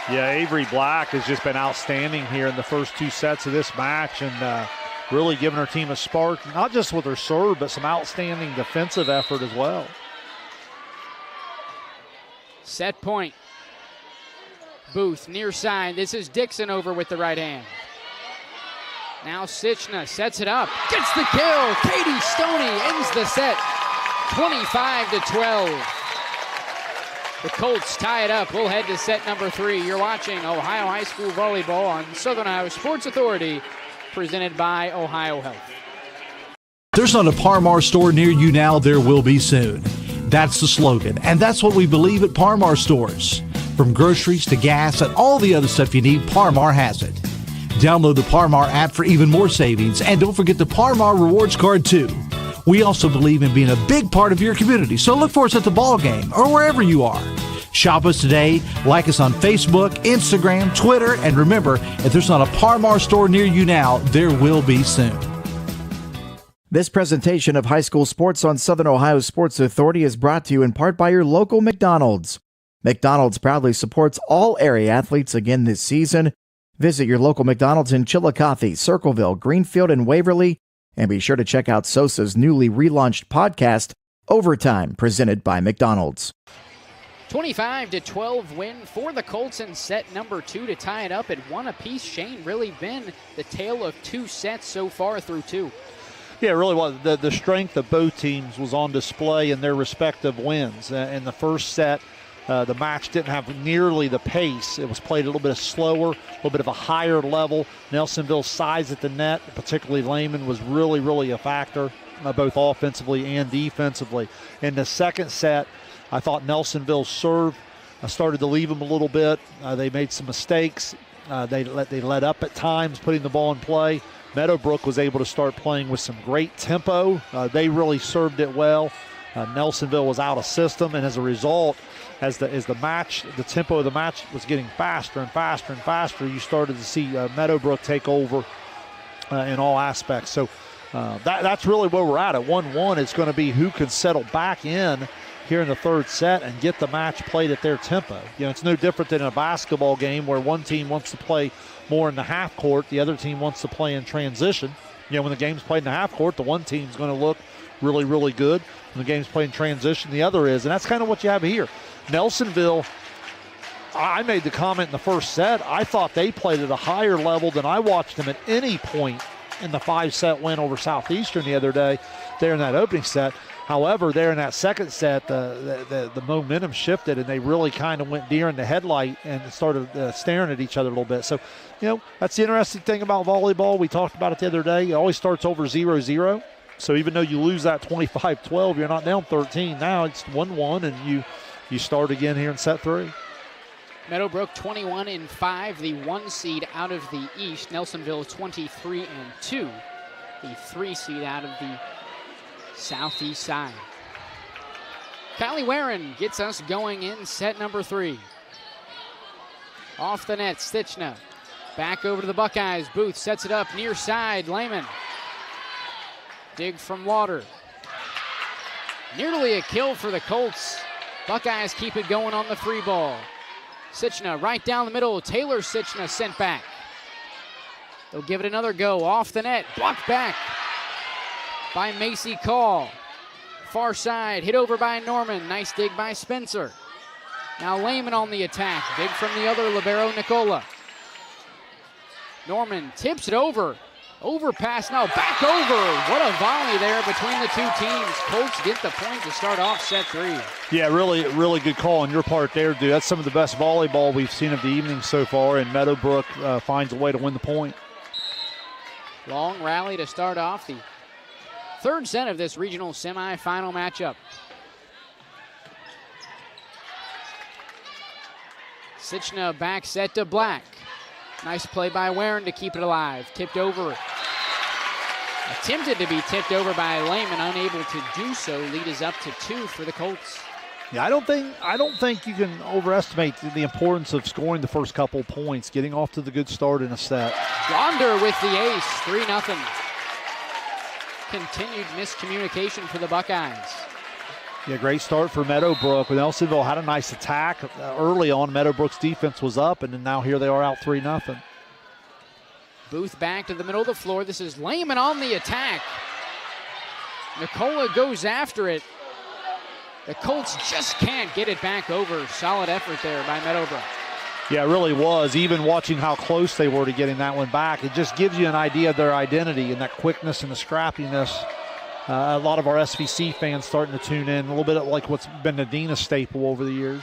Yeah, Avery Black has just been outstanding here in the first 2 sets of this match and really giving her team a spark, not just with her serve, but some outstanding defensive effort as well. Set point. Booth near side. This is Dixon over with the right hand. Now Sichna sets it up. Gets the kill. Katie Stoney ends the set. 25-12. The Colts tie it up. We'll head to set number 3. You're watching Ohio High School Volleyball on Southern Ohio Sports Authority, presented by OhioHealth. There's not a Par-Mar store near you now, there will be soon. That's the slogan, and that's what we believe at Par-Mar stores. From groceries to gas and all the other stuff you need, Par-Mar has it. Download the Par-Mar app for even more savings, and don't forget the Par-Mar rewards card too. We also believe in being a big part of your community, so look for us at the ball game or wherever you are. Shop us today, like us on Facebook, Instagram, Twitter, and remember, if there's not a Par-Mar store near you now, there will be soon. This presentation of high school sports on Southern Ohio Sports Authority is brought to you in part by your local McDonald's. McDonald's proudly supports all area athletes again this season. Visit your local McDonald's in Chillicothe, Circleville, Greenfield, and Waverly, and be sure to check out SOSA's newly relaunched podcast, Overtime, presented by McDonald's. 25-12 win for the Colts in set number 2 to tie it up at 1 apiece. Shane, really been the tale of 2 sets so far through 2. Yeah, it really was. The strength of both teams was on display in their respective wins. In the first set, the match didn't have nearly the pace. It was played a little bit slower, a little bit of a higher level. Nelsonville's size at the net, particularly Lehman, was really, really a factor, both offensively and defensively. In the second set, I thought Nelsonville's serve started to leave them a little bit. They made some mistakes. They let up at times, putting the ball in play. Meadowbrook was able to start playing with some great tempo. They really served it well. Nelsonville was out of system, and as a result, as the tempo of the match was getting faster and faster and faster, you started to see Meadowbrook take over in all aspects. So that's really where we're at. At 1-1, it's going to be who can settle back in here in the third set and get the match played at their tempo. You know, it's no different than a basketball game where one team wants to play more in the half court, the other team wants to play in transition. You know, when the game's played in the half court, the one team's going to look really, really good. When the game's played in transition, the other is. And that's kind of what you have here. Nelsonville, I made the comment in the first set, I thought they played at a higher level than I watched them at any point in the 5-set win over Southeastern the other day there in that opening set. However, there in that second set, the momentum shifted, and they really kind of went deer in the headlight and started staring at each other a little bit. So, you know, that's the interesting thing about volleyball. We talked about it the other day. It always starts over 0-0. So even though you lose that 25-12, you're not down 13. Now it's 1-1, and you start again here in set 3. Meadowbrook 21-5, the 1 seed out of the East. Nelsonville 23-2, the 3 seed out of the Southeast side. Kylie Warren gets us going in set number 3. Off the net, Stichna. Back over to the Buckeyes. Booth sets it up near side. Lehman. Dig from Water. Nearly a kill for the Colts. Buckeyes keep it going on the free ball. Stichna right down the middle. Taylor Stichna sent back. They'll give it another go. Off the net. Blocked back by Macy Call. Far side, hit over by Norman. Nice dig by Spencer. Now Lehman on the attack. Dig from the other libero, Nicola. Norman tips it over. Overpass now, back over. What a volley there between the two teams. Colts get the point to start off set 3. Yeah, really good call on your part there, dude. That's some of the best volleyball we've seen of the evening so far, and Meadowbrook finds a way to win the point. Long rally to start off the third set of this regional semifinal matchup. Stichna back set to Black. Nice play by Warren to keep it alive. Tipped over. Attempted to be tipped over by Lehman, unable to do so. Lead is up to 2 for the Colts. Yeah, I don't think you can overestimate the importance of scoring the first couple points, getting off to the good start in a set. Wander with the ace, 3-0. Continued miscommunication for the Buckeyes. Yeah, great start for Meadowbrook. Nelsonville had a nice attack early on. Meadowbrook's defense was up, and then now here they are out 3-0. Booth back to the middle of the floor. This is Lehman on the attack. Nicola goes after it. The Colts just can't get it back over. Solid effort there by Meadowbrook. Yeah, it really was. Even watching how close they were to getting that one back, it just gives you an idea of their identity and that quickness and the scrappiness. A lot of our SVC fans starting to tune in, a little bit like what's been Nadina's staple over the years.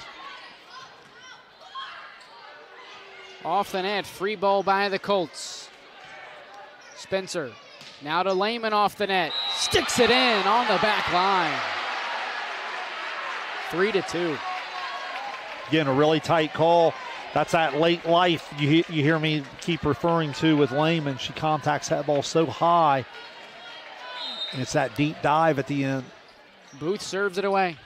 Off the net, free ball by the Colts. Spencer Now to Lehman off the net. Sticks it in on the back line. 3-2. Again, a really tight call. That's that late life you hear me keep referring to with Lehman. She contacts that ball so high. And it's that deep dive at the end. Booth serves it away.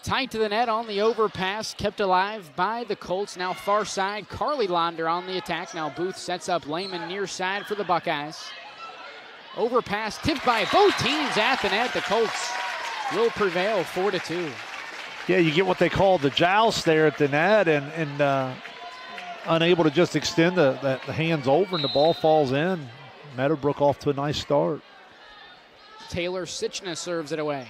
Tight to the net on the overpass, kept alive by the Colts. Now far side, Carly Londer on the attack. Now Booth sets up Lehman near side for the Buckeyes. Overpass tipped by both teams at the net. The Colts will prevail 4-2. Yeah, you get what they call the joust there at the net, and unable to just extend the hands over, and the ball falls in. Meadowbrook off to a nice start. Taylor Sichna serves it away.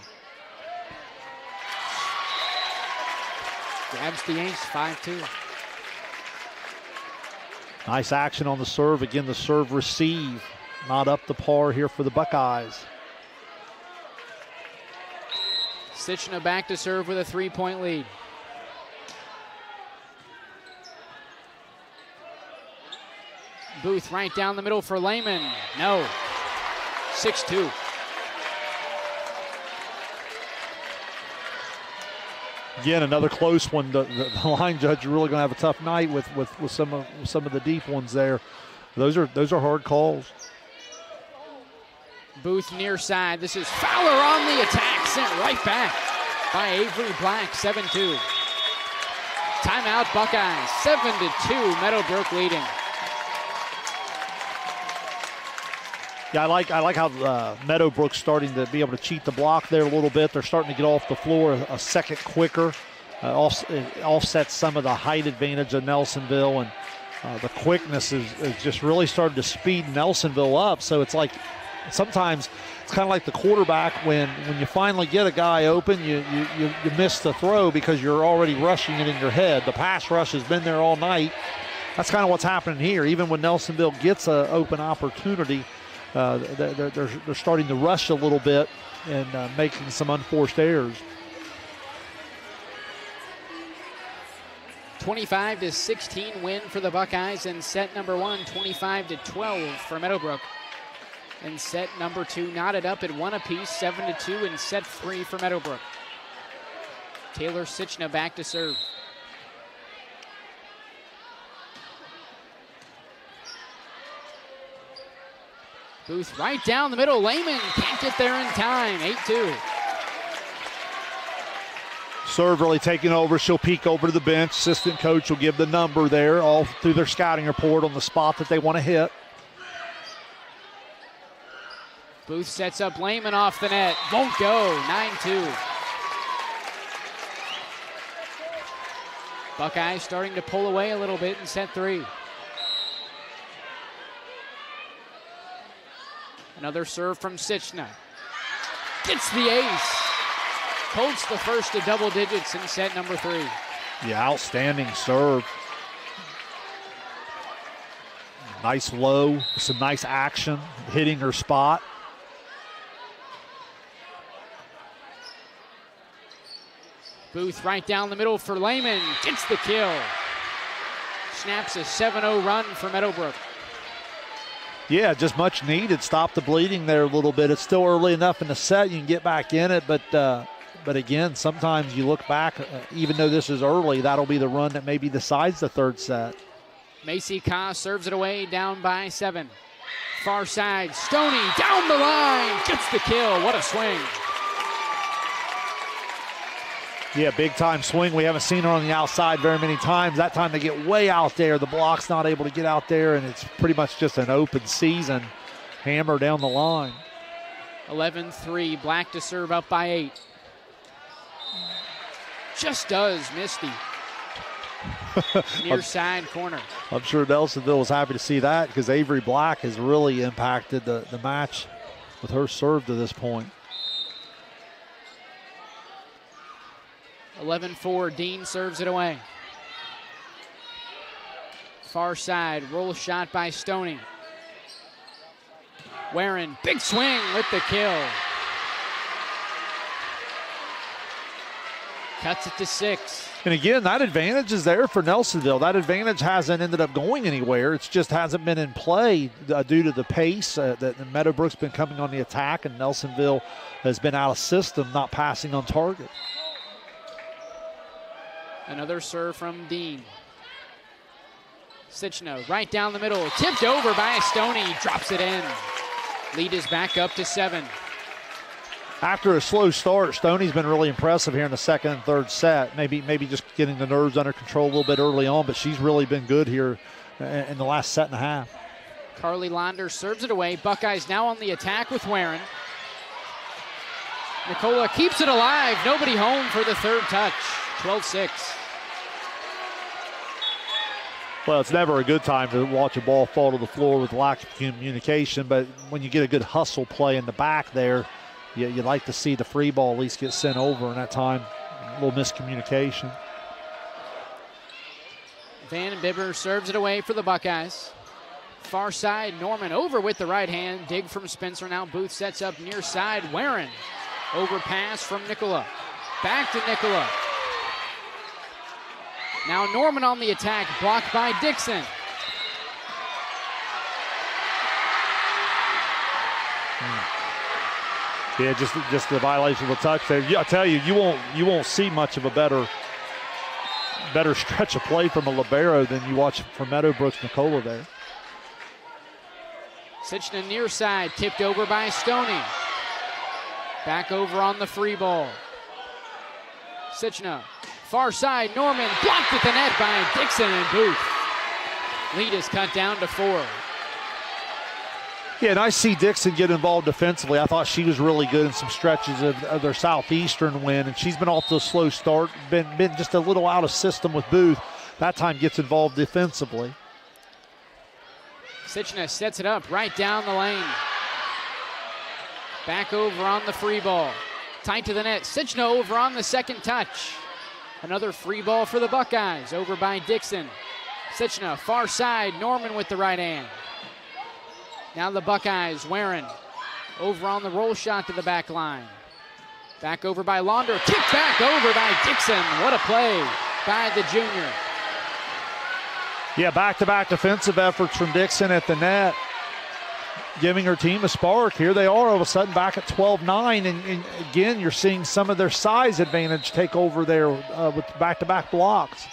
Grabs the ace, 5-2. Nice action on the serve. Again, the serve receive. Not up to par here for the Buckeyes. Sichna back to serve with a 3-point lead. Booth right down the middle for Lehman. No. 6-2. Again, another close one. The line judge is really going to have a tough night with some of the deep ones there. Those are hard calls. Booth near side. This is Fowler on the attack. Sent right back by Avery Black. 7-2. Timeout Buckeyes. 7-2. Meadowbrook leading. Yeah, I like how Meadowbrook's starting to be able to cheat the block there a little bit. They're starting to get off the floor a second quicker. It offsets some of the height advantage of Nelsonville, and the quickness is just really started to speed Nelsonville up. So it's like sometimes it's kind of like the quarterback when you finally get a guy open, you miss the throw because you're already rushing it in your head. The pass rush has been there all night. That's kind of what's happening here. Even when Nelsonville gets an open opportunity, they're starting to rush a little bit and making some unforced errors. 25-16 win for the Buckeyes in set number 1. 25-12 for Meadowbrook. And set number 2 knotted up at 1 apiece. 7-2 in set 3 for Meadowbrook. Taylor Sichna back to serve. Booth right down the middle. Lehman can't get there in time. 8-2. Serve really taking over. She'll peek over to the bench. Assistant coach will give the number there all through their scouting report on the spot that they want to hit. Booth sets up Lehman off the net. Won't go. 9-2. Buckeyes starting to pull away a little bit in set 3. Another serve from Sichna. Gets the ace. Colts the first to double digits in set number 3. Yeah, outstanding serve. Nice low, some nice action, hitting her spot. Booth right down the middle for Lehman. Gets the kill. Snaps a 7-0 run for Meadowbrook. Yeah, just much needed. Stop the bleeding there a little bit. It's still early enough in the set. You can get back in it, but again, sometimes you look back, even though this is early, that'll be the run that maybe decides the third set. Macy Ka serves it away, down by 7. Far side, Stoney down the line, gets the kill. What a swing. Yeah, big-time swing. We haven't seen her on the outside very many times. That time they get way out there. The block's not able to get out there, and it's pretty much just an open season. Hammer down the line. 11-3, Black to serve up by 8. Just does Misty. Near side corner. I'm sure Nelsonville was happy to see that because Avery Black has really impacted the match with her serve to this point. 11-4, Dean serves it away. Far side, roll shot by Stoney. Warren, big swing with the kill. Cuts it to 6. And again, that advantage is there for Nelsonville. That advantage hasn't ended up going anywhere. It just hasn't been in play due to the pace that Meadowbrook's been coming on the attack, and Nelsonville has been out of system, not passing on target. Another serve from Dean. Sichno right down the middle, tipped over by Stoney, drops it in. Lead is back up to 7. After a slow start, Stoney's been really impressive here in the second and third set. Maybe just getting the nerves under control a little bit early on, but she's really been good here in the last set and a half. Carly Londer serves it away. Buckeyes now on the attack with Warren. Nicola keeps it alive. Nobody home for the third touch. 12-6. Well, it's never a good time to watch a ball fall to the floor with lack of communication, but when you get a good hustle play in the back there, you'd like to see the free ball at least get sent over, and that time, a little miscommunication. Van Bibber serves it away for the Buckeyes. Far side, Norman over with the right hand. Dig from Spencer. Now Booth sets up near side. Warren. Overpass from Nicola. Back to Nicola. Now Norman on the attack, blocked by Dixon. Yeah, just the violation of a touch there. I tell you, you won't see much of a better stretch of play from a libero than you watch from Meadowbrook's Nicola there. Sichna near side, tipped over by Stoney. Back over on the free ball. Sichna, far side, Norman, blocked at the net by Dixon and Booth. Lead is cut down to 4. Yeah, and I see Dixon get involved defensively. I thought she was really good in some stretches of their Southeastern win, and she's been off to a slow start, been just a little out of system with Booth. That time gets involved defensively. Sichna sets it up right down the lane. Back over on the free ball. Tight to the net. Sichna over on the second touch. Another free ball for the Buckeyes, over by Dixon. Sichna, far side, Norman with the right hand. Now the Buckeyes, Warren, over on the roll shot to the back line. Back over by Launder, kicked back over by Dixon. What a play by the junior. Yeah, back-to-back defensive efforts from Dixon at the net, giving her team a spark. Here they are all of a sudden back at 12-9, and again, you're seeing some of their size advantage take over there with back-to-back blocks.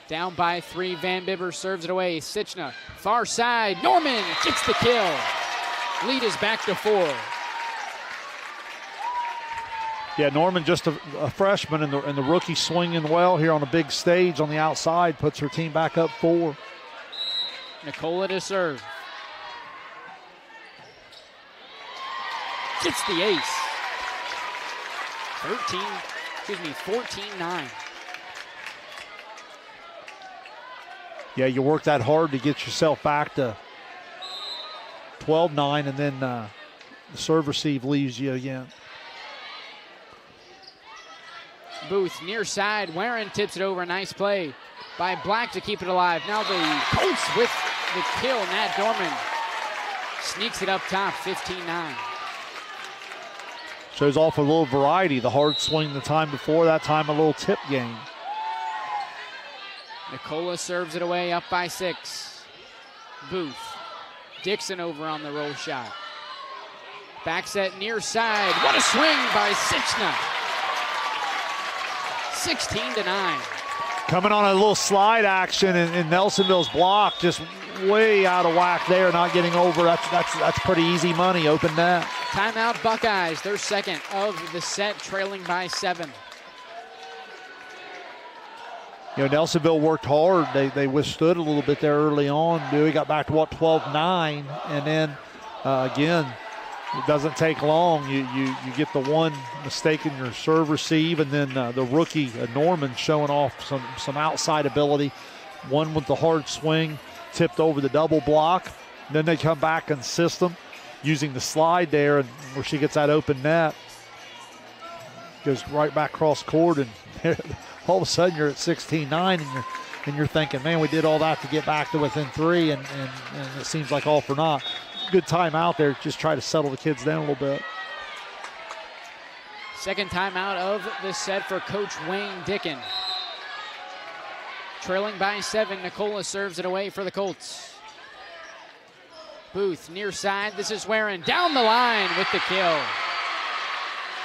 Down by 3, Van Bibber serves it away. Sichna, far side, Norman gets the kill. Lead is back to 4. Yeah, Norman just a freshman, and the rookie swinging well here on a big stage on the outside, puts her team back up 4. Nicola to serve. Gets the ace. 14-9. Yeah, you work that hard to get yourself back to 12-9, and then the serve receive leaves you again. Booth near side. Warren tips it over. Nice play by Black to keep it alive. Now the Colts with the kill. Nat Dorman sneaks it up top, 15-9. Shows off a little variety. The hard swing the time before, that time a little tip game. Nicola serves it away, up by 6. Booth. Dixon over on the roll shot. Back set near side. What a swing by Sichna. 16-9. Coming on a little slide action, and Nelsonville's block just way out of whack there, not getting over. That's pretty easy money, open net. Timeout Buckeyes, their second of the set, trailing by 7. You know, Nelsonville worked hard. They withstood a little bit there early on. We got back to 12-9, and then again, it doesn't take long. You get the one mistake in your serve receive, and then the rookie Norman showing off some outside ability. One with the hard swing, tipped over the double block. Then they come back in system using the slide there, and where she gets that open net, goes right back cross court, and all of a sudden you're at 16-9, and you're thinking, man, we did all that to get back to within 3, and it seems like all for naught. Good time out there, just try to settle the kids down a little bit. Second timeout of this set for Coach Wayne Dickin. Trailing by 7, Nicola serves it away for the Colts. Booth near side, this is Warren down the line with the kill.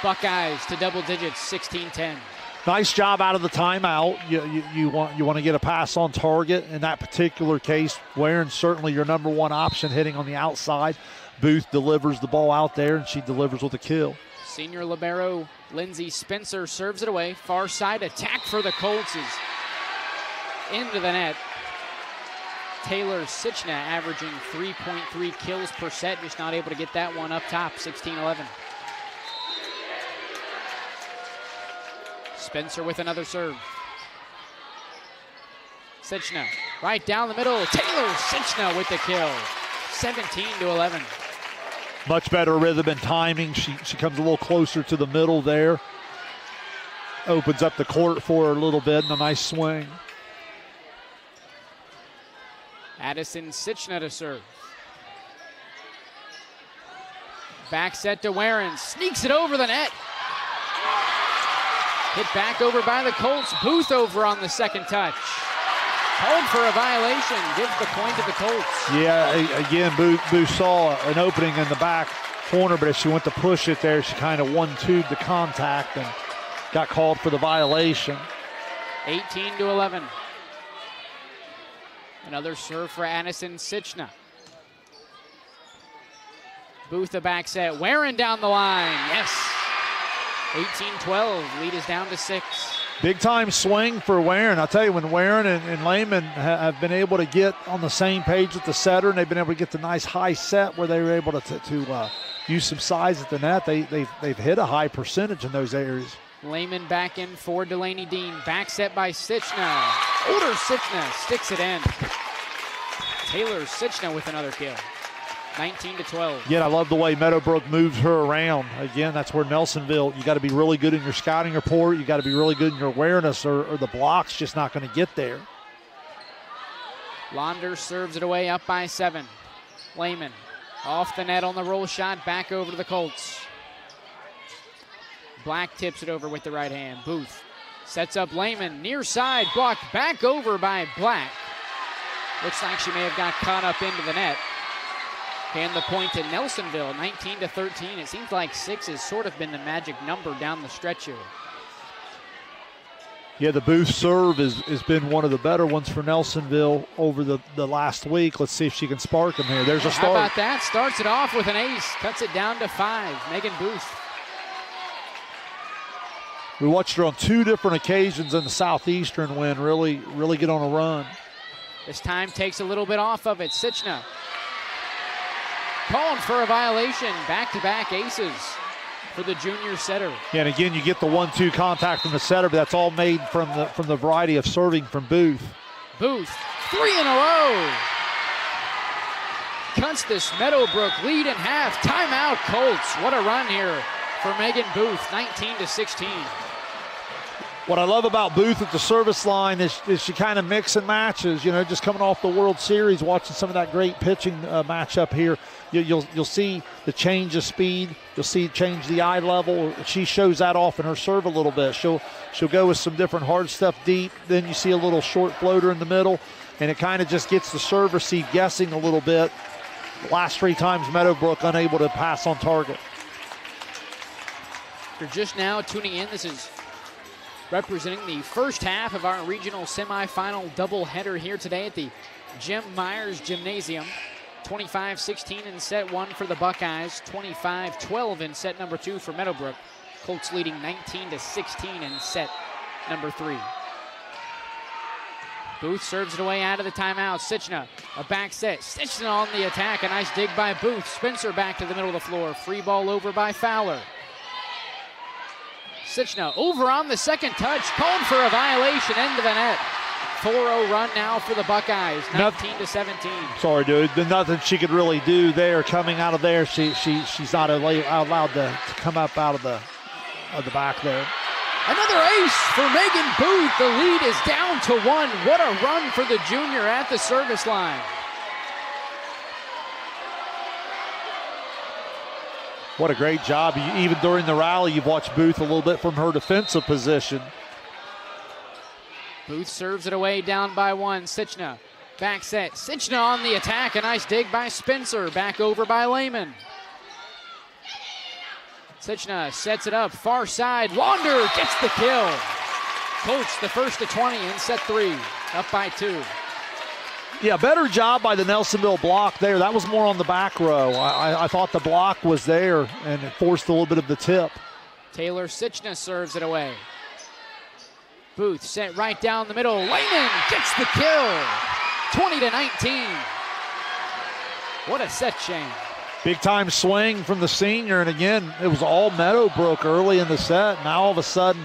Buckeyes to double digits, 16-10. Nice job out of the timeout. You want to get a pass on target. In that particular case, Warren's certainly your number one option hitting on the outside. Booth delivers the ball out there, and she delivers with a kill. Senior libero Lindsey Spencer serves it away. Far side attack for the Colts is into the net. Taylor Sichna averaging 3.3 kills per set, just not able to get that one up top, 16-11. Spencer with another serve. Sichna right down the middle. Taylor Sichna with the kill, 17-11. Much better rhythm and timing. She comes a little closer to the middle there. Opens up the court for her a little bit and a nice swing. Addison Sichna to serve. Back set to Warren. Sneaks it over the net. Hit back over by the Colts. Booth over on the second touch. Called for a violation. Gives the point to the Colts. Yeah, again, Booth saw an opening in the back corner, but as she went to push it there, she kind of one-twoed the contact and got called for the violation. 18-11. Another serve for Addison Sichna. Booth the back set. Warren down the line. Yes. 18-12. Lead is down to 6. Big time swing for Warren. I'll tell you, when Warren and Lehman have been able to get on the same page with the setter, and they've been able to get the nice high set where they were able to use some size at the net, they've hit a high percentage in those areas. Lehman back in for Delaney Dean. Back set by Sichna. Older Sichna sticks it in. Taylor Sichna with another kill. 19-12. Yeah, I love the way Meadowbrook moves her around. Again, that's where Nelsonville, you got to be really good in your scouting report. You got to be really good in your awareness, or the block's just not going to get there. Launder serves it away up by 7. Lehman off the net on the roll shot, back over to the Colts. Black tips it over with the right hand. Booth sets up Lehman, near side, blocked back over by Black. Looks like she may have got caught up into the net. And the point to Nelsonville, 19-13. It seems like 6 has sort of been the magic number down the stretch here. Yeah, the Booth serve has been one of the better ones for Nelsonville over the last week. Let's see if she can spark them here. There's a start. How about that? Starts it off with an ace. Cuts it down to 5. Megan Booth. We watched her on 2 different occasions in the Southeastern win really get on a run. This time takes a little bit off of it. Sichna calling for a violation. Back-to-back aces for the junior setter. Yeah, and again, you get the 1-2 contact from the setter, but that's all made from the variety of serving from Booth. Booth, 3 in a row. Cuts this Meadowbrook lead in half. Timeout, Colts. What a run here for Megan Booth, 19-16. What I love about Booth at the service line is she kind of mix and matches, just coming off the World Series, watching some of that great pitching matchup here. You'll see the change of speed. You'll see change the eye level. She shows that off in her serve a little bit. She'll go with some different hard stuff deep. Then you see a little short floater in the middle, and it kind of just gets the serve receive guessing a little bit. The last 3 times Meadowbrook unable to pass on target. If you're just now tuning in, this is representing the first half of our regional semifinal doubleheader here today at the Jim Myers Gymnasium. 25-16 in set 1 for the Buckeyes, 25-12 in set number 2 for Meadowbrook. Colts leading 19-16 in set number 3. Booth serves it away out of the timeout. Sichna, a back set. Sichna on the attack, a nice dig by Booth. Spencer back to the middle of the floor. Free ball over by Fowler. Sichna over on the second touch, called for a violation into the net. 4-0 run now for the Buckeyes, 19-17. Sorry, dude. There's nothing she could really do there. Coming out of there, she's not allowed to come up out of the back there. Another ace for Megan Booth. The lead is down to 1. What a run for the junior at the service line. What a great job. Even during the rally, you've watched Booth a little bit from her defensive position. Booth serves it away down by 1. Sichna back set. Sichna on the attack. A nice dig by Spencer. Back over by Lehman. Sichna sets it up. Far side. Launder gets the kill. Colts the first to 20 in set 3. Up by 2. Yeah, better job by the Nelsonville block there. That was more on the back row. I thought the block was there, and it forced a little bit of the tip. Taylor Sichna serves it away. Booth set right down the middle. Lehman gets the kill. 20-19. What a set change. Big time swing from the senior, and again, it was all Meadowbrook early in the set. Now all of a sudden,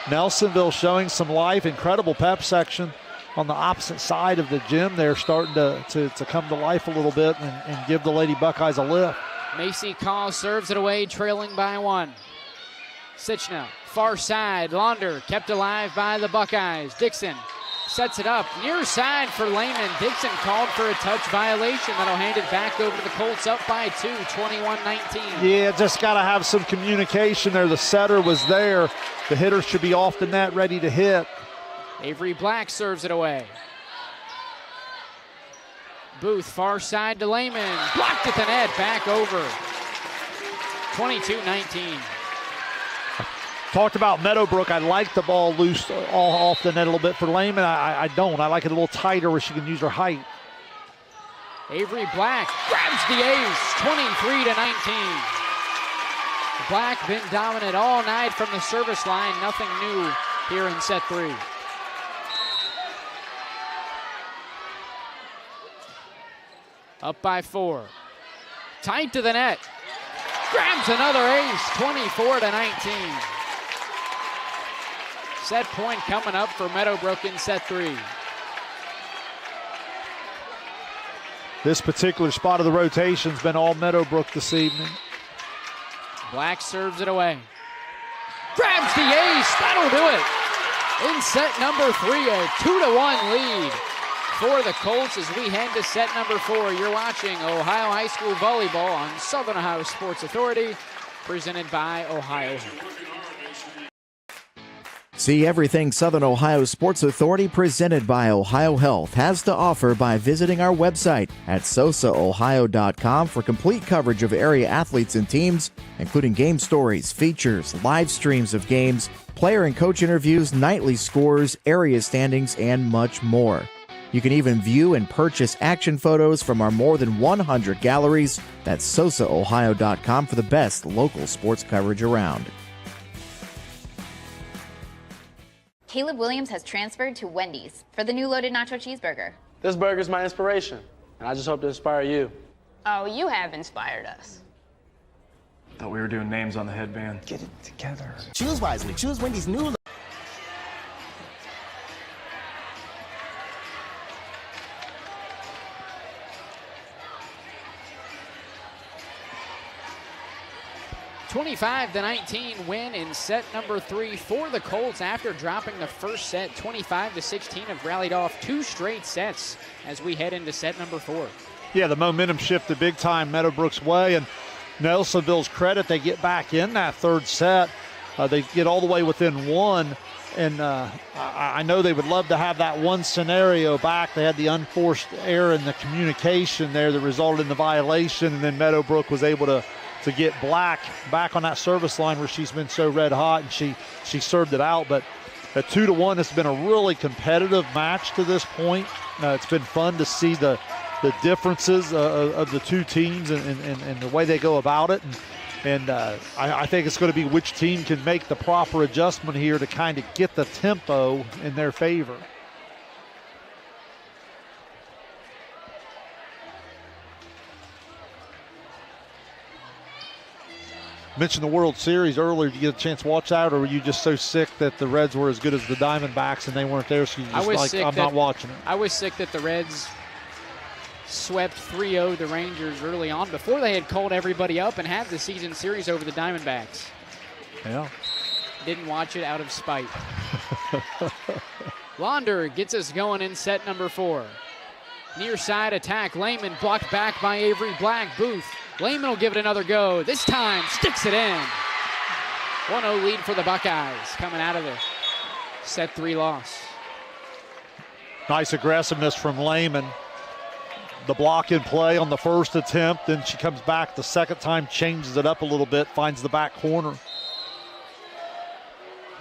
Nelsonville showing some life. Incredible pep section on the opposite side of the gym. They're starting to come to life a little bit and give the Lady Buckeyes a lift. Macy Call serves it away, trailing by 1. Sichna, far side. Launder kept alive by the Buckeyes. Dixon sets it up. Near side for Lehman. Dixon called for a touch violation. That'll hand it back over to the Colts, up by 2, 21-19. Yeah, just got to have some communication there. The setter was there. The hitter should be off the net, ready to hit. Avery Black serves it away. Booth, far side to Lehman. Blocked at the net, back over. 22-19. Talked about Meadowbrook. I like the ball loose all off the net a little bit. For Lehman, I don't. I like it a little tighter where she can use her height. Avery Black grabs the ace, 23-19. Black been dominant all night from the service line. Nothing new here in set 3. Up by 4. Tight to the net. Grabs another ace, 24-19. Set point coming up for Meadowbrook in set 3. This particular spot of the rotation's been all Meadowbrook this evening. Black serves it away. Grabs the ace, that'll do it. In set number 3, a 2-1 lead for the Colts as we head to set number 4. You're watching Ohio High School Volleyball on Southern Ohio Sports Authority, presented by OhioHealth. See everything Southern Ohio Sports Authority presented by OhioHealth has to offer by visiting our website at SOSAOhio.com for complete coverage of area athletes and teams, including game stories, features, live streams of games, player and coach interviews, nightly scores, area standings, and much more. You can even view and purchase action photos from our more than 100 galleries. That's SOSAOhio.com for the best local sports coverage around. Caleb Williams has transferred to Wendy's for the new loaded nacho cheeseburger. This burger's my inspiration, and I just hope to inspire you. Oh, you have inspired us. Thought we were doing names on the headband. Get it together. Choose wisely. Choose Wendy's new. (25-19) win in set number 3 for the Colts after dropping the first set. 25-16 have rallied off 2 straight sets as we head into set number 4. Yeah, the momentum shifted big time Meadowbrook's way, and Nelsonville's credit, they get back in that third set. They get all the way within 1, and I know they would love to have that one scenario back. They had the unforced error in the communication there that resulted in the violation, and then Meadowbrook was able to get Black back on that service line where she's been so red hot, and she served it out. But at 2-1, it's been a really competitive match to this point. It's been fun to see the differences of the two teams and the way they go about it. And I think it's going to be which team can make the proper adjustment here to kind of get the tempo in their favor. Mentioned the World Series earlier. Did you get a chance to watch that, or were you just so sick that the Reds were as good as the Diamondbacks and they weren't there, so you just I'm not watching it? I was sick that the Reds swept 3-0 the Rangers early on before they had called everybody up and had the season series over the Diamondbacks. Yeah. Didn't watch it out of spite. Launder gets us going in set number 4. Near side attack. Lehman blocked back by Avery Black. Booth Lehman will give it another go. This time, sticks it in. 1-0 lead for the Buckeyes coming out of the set 3 loss. Nice aggressiveness from Lehman. The block in play on the first attempt, then she comes back the second time, changes it up a little bit, finds the back corner.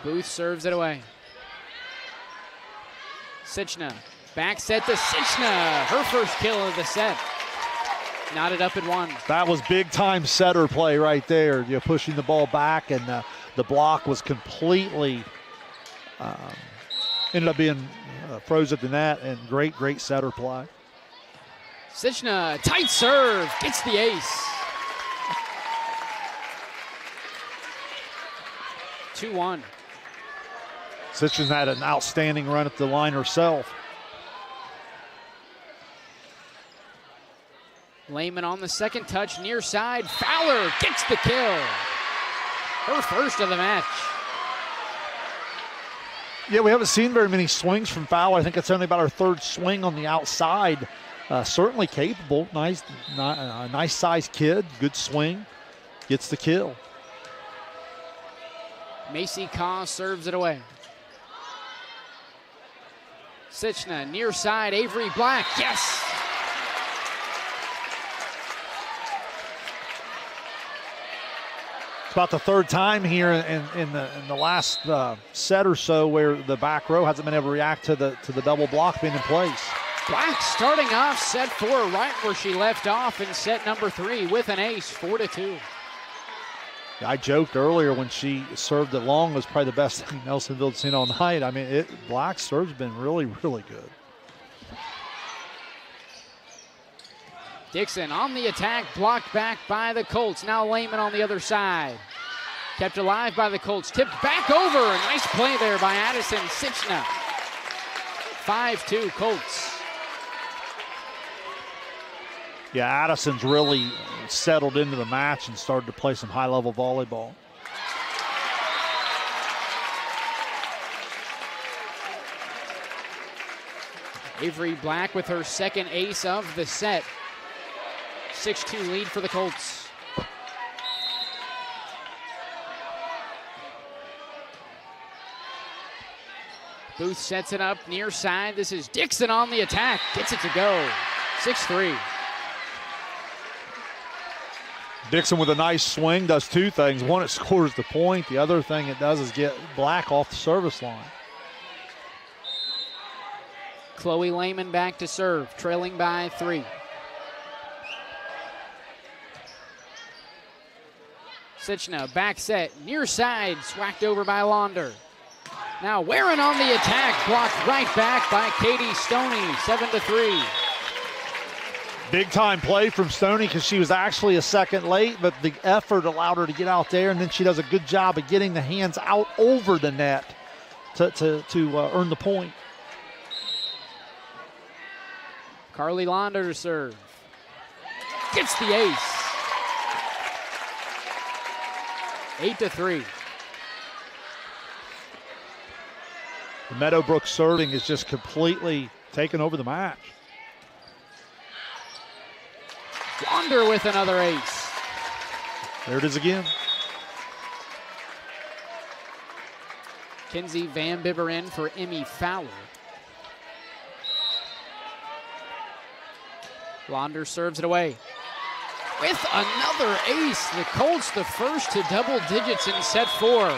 Booth serves it away. Sichna, back set to Sichna. Her first kill of the set. Knotted up at 1. That was big time setter play right there. You're pushing the ball back, and the block was completely, ended up being froze at the net, and great setter play. Sichna, tight serve, gets the ace. 2-1. Sichna had an outstanding run at the line herself. Lehman on the second touch, near side. Fowler gets the kill. Her first of the match. Yeah, we haven't seen very many swings from Fowler. I think it's only about her third swing on the outside. Certainly capable. Nice sized kid. Good swing. Gets the kill. Macy Kaw serves it away. Sichna, near side. Avery Black. Yes! It's about the third time here in the last set or so where the back row hasn't been able to react to the double block being in place. Black starting off set 4 right where she left off in set number 3 with an ace, 4-2. I joked earlier when she served it long, it was probably the best thing Nelsonville's seen all night. I mean, Black's serve's been really good. Dixon on the attack, blocked back by the Colts. Now Lehman on the other side. Kept alive by the Colts, tipped back over. Nice play there by Addison Sichna. 5-2 Colts. Yeah, Addison's really settled into the match and started to play some high-level volleyball. Avery Black with her second ace of the set. 6-2 lead for the Colts. Booth sets it up near side. This is Dixon on the attack. Gets it to go. 6-3. Dixon with a nice swing does two things. One, it scores the point. The other thing it does is get Black off the service line. Chloe Lehman back to serve, trailing by 3. Sichna, back set, near side, swacked over by Launder. Now Warren on the attack, blocked right back by Katie Stoney, 7-3. Big time play from Stoney because she was actually a second late, but the effort allowed her to get out there, and then she does a good job of getting the hands out over the net to earn the point. Carly Launder to serve. Gets the ace. 8-3. The Meadowbrook serving is just completely taken over the match. Launder with another ace. There it is again. Kinsey Van Bibber in for Emmy Fowler. Launder serves it away. With another ace, the Colts the first to double digits in set 4.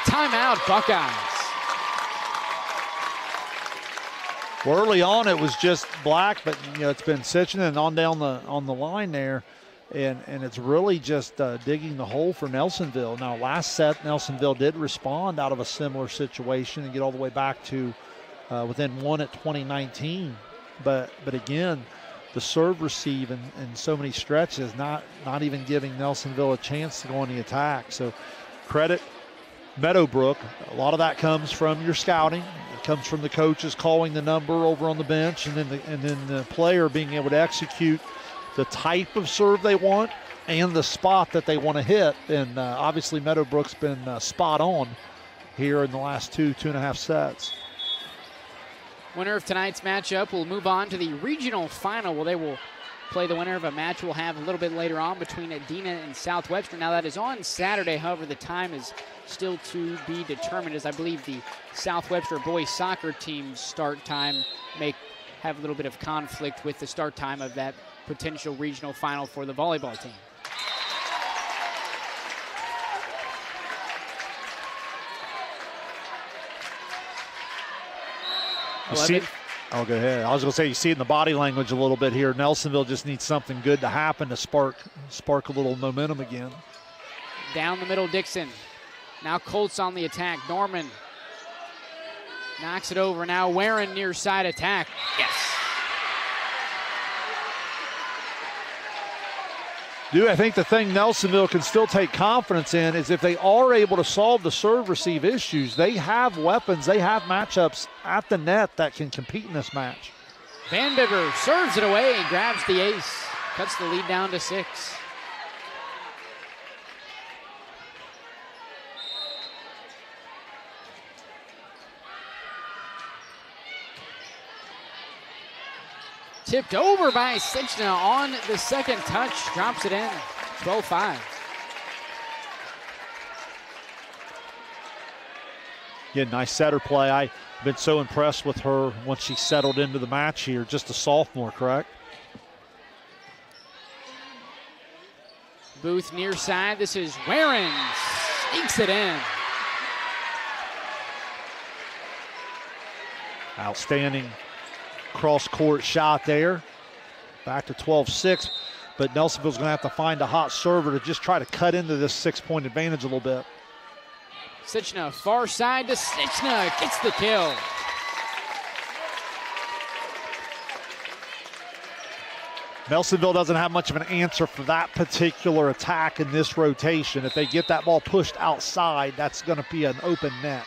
Timeout, Buckeyes. Well, early on it was just Black, but it's been Sichna and on down on the line there, and it's really just digging the hole for Nelsonville. Now, last set Nelsonville did respond out of a similar situation and get all the way back to within 1 at 2019, but again, the serve receive in so many stretches, not even giving Nelsonville a chance to go on the attack. So credit Meadowbrook. A lot of that comes from your scouting. It comes from the coaches calling the number over on the bench, and then the player being able to execute the type of serve they want and the spot that they want to hit. And obviously Meadowbrook's been spot on here in the last 2.5 sets. Winner of tonight's matchup will move on to the regional final, where they will play the winner of a match we'll have a little bit later on between Adena and South Webster. Now, that is on Saturday. However, the time is still to be determined, as I believe the South Webster boys soccer team's start time may have a little bit of conflict with the start time of that potential regional final for the volleyball team. Oh, go ahead. I was going to say, you see it in the body language a little bit here. Nelsonville just needs something good to happen to spark a little momentum again. Down the middle, Dixon. Now Colts on the attack. Norman knocks it over. Now Warren near side attack. Yes. Dude, I think the thing Nelsonville can still take confidence in is if they are able to solve the serve-receive issues, they have weapons, they have matchups at the net that can compete in this match. Van Bibber serves it away, grabs the ace, cuts the lead down to 6. Tipped over by Sichna on the second touch, drops it in, 12-5. Yeah, nice setter play. I've been so impressed with her once she settled into the match here. Just a sophomore, correct? Booth near side. This is Warren. Sneaks it in. Outstanding cross-court shot there. Back to 12-6. But Nelsonville's going to have to find a hot server to just try to cut into this 6-point advantage a little bit. Sichna, far side to Sichna, gets the kill. Nelsonville doesn't have much of an answer for that particular attack in this rotation. If they get that ball pushed outside, that's going to be an open net.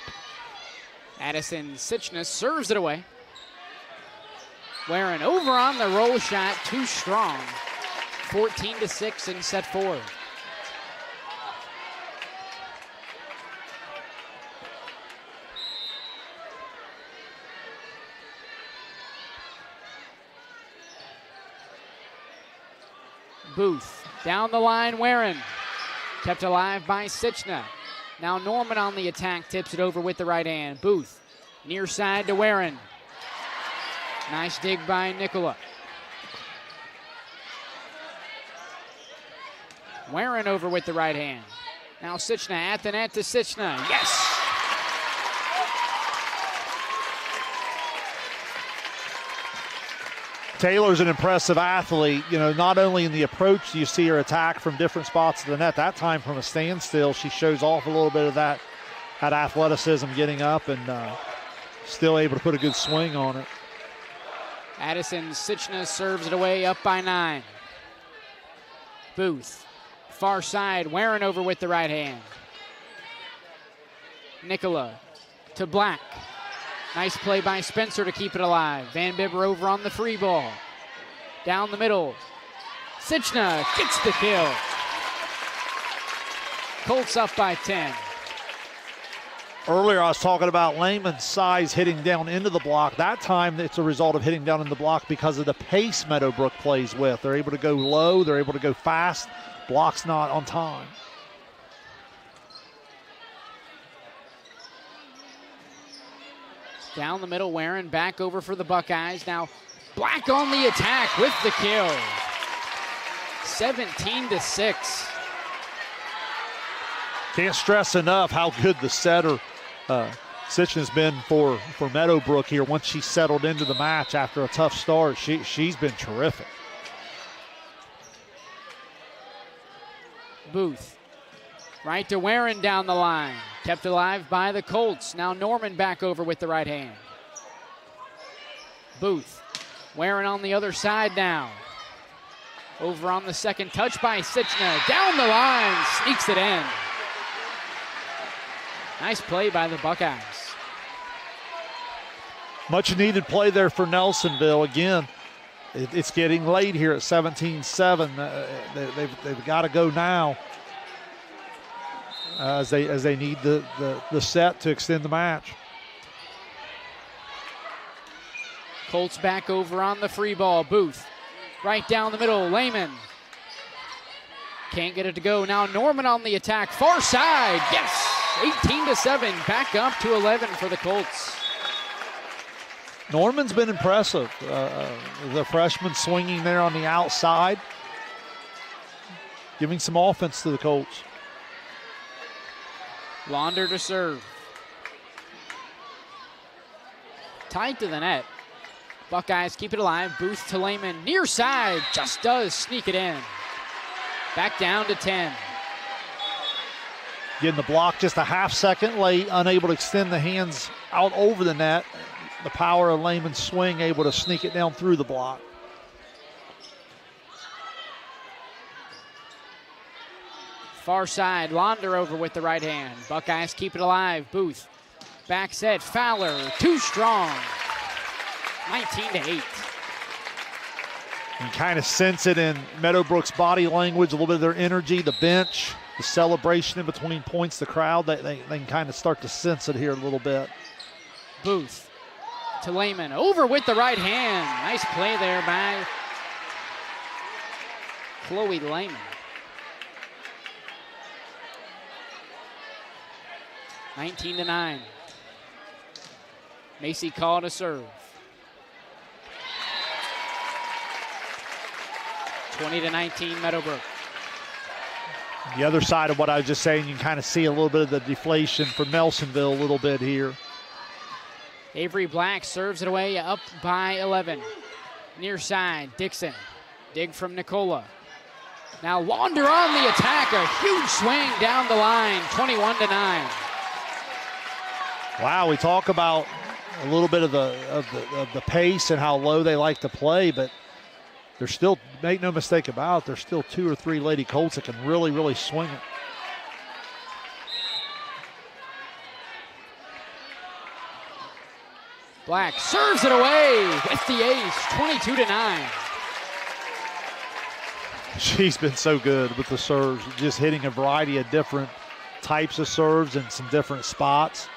Addison Sichna serves it away. Warren over on the roll shot, too strong. 14-6 in set 4. Booth, down the line, Warren. Kept alive by Sichna. Now Norman on the attack, tips it over with the right hand. Booth, near side to Warren. Nice dig by Nicola. Warren over with the right hand. Now Sichna at the net to Sichna. Yes! Taylor's an impressive athlete. You know, not only in the approach do you see her attack from different spots of the net, that time from a standstill, she shows off a little bit of that athleticism getting up and still able to put a good swing on it. Addison Sichna serves it away, up by 9. Booth, far side, Warren over with the right hand. Nicola to Black. Nice play by Spencer to keep it alive. Van Bibber over on the free ball. Down the middle. Sichna gets the kill. Colts up by 10. Earlier I was talking about Lehman's size hitting down into the block. That time it's a result of hitting down in the block because of the pace Meadowbrook plays with. They're able to go low, they're able to go fast. Block's not on time. Down the middle, Warren back over for the Buckeyes. Now Black on the attack with the kill. 17-6. Can't stress enough how good the setter Sichna's been for Meadowbrook here. Once she settled into the match after a tough start, she's been terrific. Booth, right to Warren down the line. Kept alive by the Colts. Now Norman back over with the right hand. Booth, Warren on the other side now. Over on the second touch by Sichna. Down the line, sneaks it in. Nice play by the Buckeyes. Much needed play there for Nelsonville. Again, it's getting late here at 17-7. They've got to go now as they need the set to extend the match. Colts back over on the free ball. Booth Right down the middle, Lehman. Can't get it to go. Now Norman on the attack. Far side. Yes! 18-7. Back up to 11 for the Colts. Norman's been impressive. The freshman swinging there on the outside, giving some offense to the Colts. Launder to serve. Tight to the net. Buckeyes keep it alive. Booth to Lehman. Near side. Just does sneak it in. Back down to 10. Getting the block just a half second late. Unable to extend the hands out over the net. The power of Lehman's swing, able to sneak it down through the block. Far side. Launder over with the right hand. Buckeyes keep it alive. Booth. Back set. Fowler. Too strong. 19-8. You can kind of sense it in Meadowbrook's body language, a little bit of their energy, the bench, the celebration in between points, the crowd. They can kind of start to sense it here a little bit. Booth to Lehman. Over with the right hand. Nice play there by Chloe Lehman. (19-9). Macy called a serve. 20-19 Meadowbrook. The other side of what I was just saying, you can kind of see a little bit of the deflation from Nelsonville a little bit here. Avery Black serves it away, up by 11. Near side, Dixon. Dig from Nicola. Now Launder on the attack, a huge swing down the line, 21-9. Wow, we talk about a little bit of the pace and how low they like to play, but there's still, make no mistake about it, there's still 2 or 3 Lady Colts that can really, really swing it. Black serves it away with the ace, 22-9. She's been so good with the serves, just hitting a variety of different types of serves in some different spots.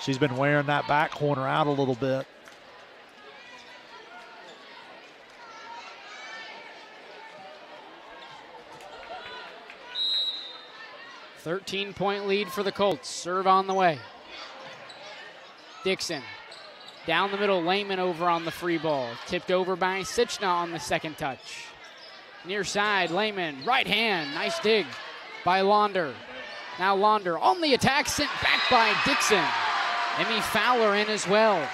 She's been wearing that back corner out a little bit. .13 lead for the Colts. Serve on the way. Dixon. Down the middle, Lehman over on the free ball. Tipped over by Sichna on the second touch. Near side, Lehman, right hand. Nice dig by Launder. Now Launder on the attack, sent back by Dixon. Emmy Fowler in as well.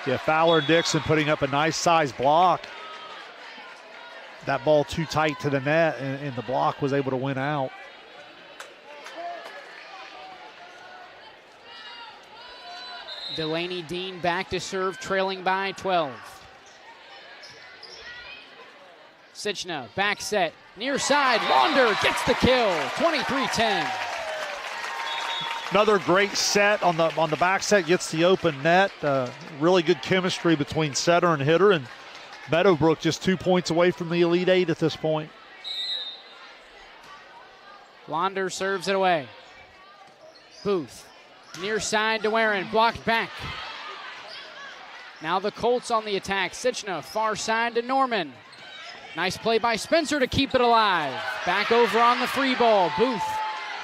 Yeah, Fowler and Dixon putting up a nice size block. That ball too tight to the net, and the block was able to win out. Delaney Dean back to serve, trailing by 12. Sichna, back set, near side, Launder gets the kill, 23-10. Another great set on the back set, gets the open net. Really good chemistry between setter and hitter, and Meadowbrook just 2 points away from the Elite Eight at this point. Launder serves it away. Booth. Near side to Warren, blocked back. Now the Colts on the attack. Sichna, far side to Norman. Nice play by Spencer to keep it alive. Back over on the free ball. Booth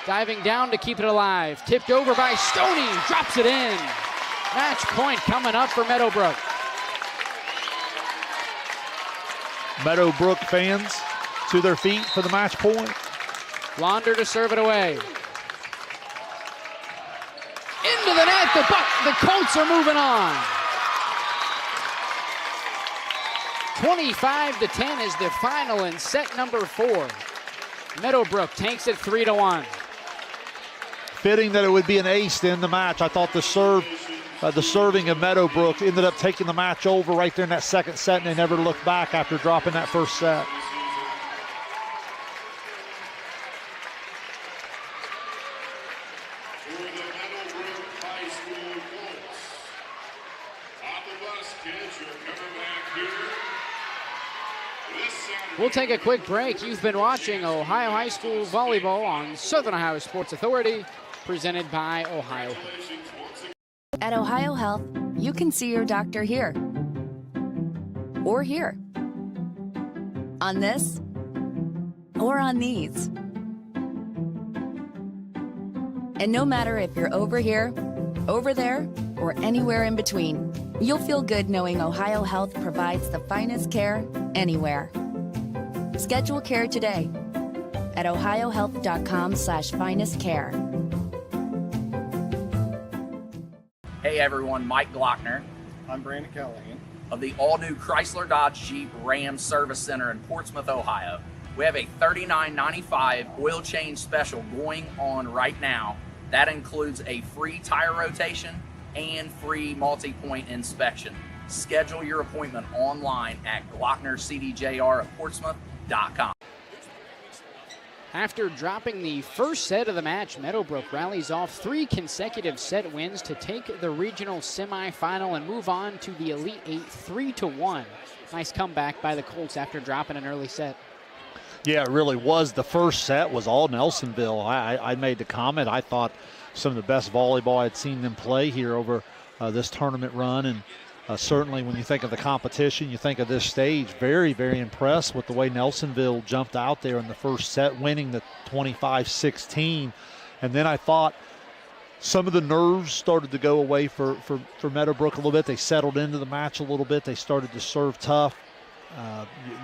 diving down to keep it alive. Tipped over by Stoney, drops it in. Match point coming up for Meadowbrook. Meadowbrook fans to their feet for the match point. Launder to serve it away. Into the net, the Colts are moving on. 25-10 is the final in set number 4. Meadowbrook takes it 3-1. Fitting that it would be an ace to end the match. I thought the serving of Meadowbrook ended up taking the match over right there in that second set, and they never looked back after dropping that first set. We'll take a quick break. You've been watching Ohio High School Volleyball on Southern Ohio Sports Authority, presented by OhioHealth. At OhioHealth, you can see your doctor here or here. On this or on these. And no matter if you're over here, over there, or anywhere in between, you'll feel good knowing OhioHealth provides the finest care anywhere. Schedule care today at ohiohealth.com/finest care. Hey everyone, Mike Glockner. I'm Brandon Callahan. Of the all-new Chrysler Dodge Jeep Ram Service Center in Portsmouth, Ohio. We have a $39.95 oil change special going on right now. That includes a free tire rotation and free multi-point inspection. Schedule your appointment online at glocknercdjr@portsmouth.com. After dropping the first set of the match, Meadowbrook rallies off 3 consecutive set wins to take the regional semifinal and move on to the Elite Eight 3-1. Nice comeback by the Colts after dropping an early set. Yeah, it really was. The first set was all Nelsonville. I made the comment. I thought some of the best volleyball I'd seen them play here over this tournament run. And certainly when you think of the competition, you think of this stage, very, very impressed with the way Nelsonville jumped out there in the first set, winning the 25-16. And then I thought some of the nerves started to go away for Meadowbrook a little bit. They settled into the match a little bit. They started to serve tough.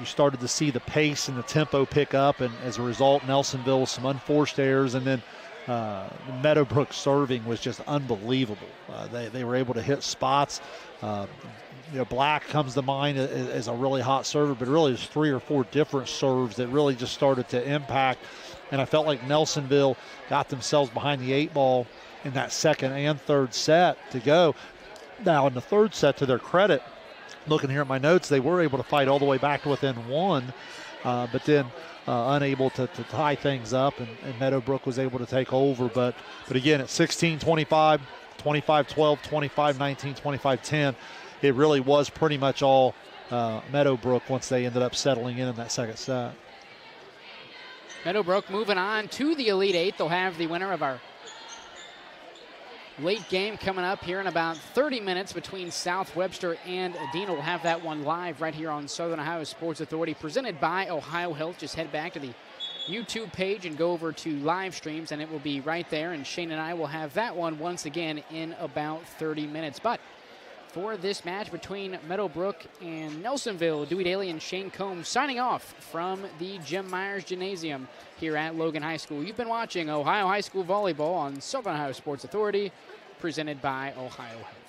You started to see the pace and the tempo pick up, and as a result, Nelsonville with some unforced errors, and then Meadowbrook serving was just unbelievable. They were able to hit spots. Black comes to mind as a really hot server, but really there's 3 or 4 different serves that really just started to impact, and I felt like Nelsonville got themselves behind the 8 ball in that second and third set to go. Now in the third set, to their credit, looking here at my notes, they were able to fight all the way back to within 1, but then unable to tie things up, and Meadowbrook was able to take over. But again, at 16-25, 25-12, 25-19, 25-10, it really was pretty much all Meadowbrook once they ended up settling in that second set. Meadowbrook moving on to the Elite Eight. They'll have the winner of our late game coming up here in about 30 minutes between South Webster and Edina. We'll have that one live right here on Southern Ohio Sports Authority, presented by OhioHealth. Just head back to the YouTube page and go over to live streams, and it will be right there. And Shane and I will have that one once again in about 30 minutes. But for this match between Meadowbrook and Nelsonville, Dewey Daly and Shane Combs signing off from the Jim Myers Gymnasium here at Logan High School. You've been watching Ohio High School Volleyball on Southern Ohio Sports Authority, presented by OhioHealth.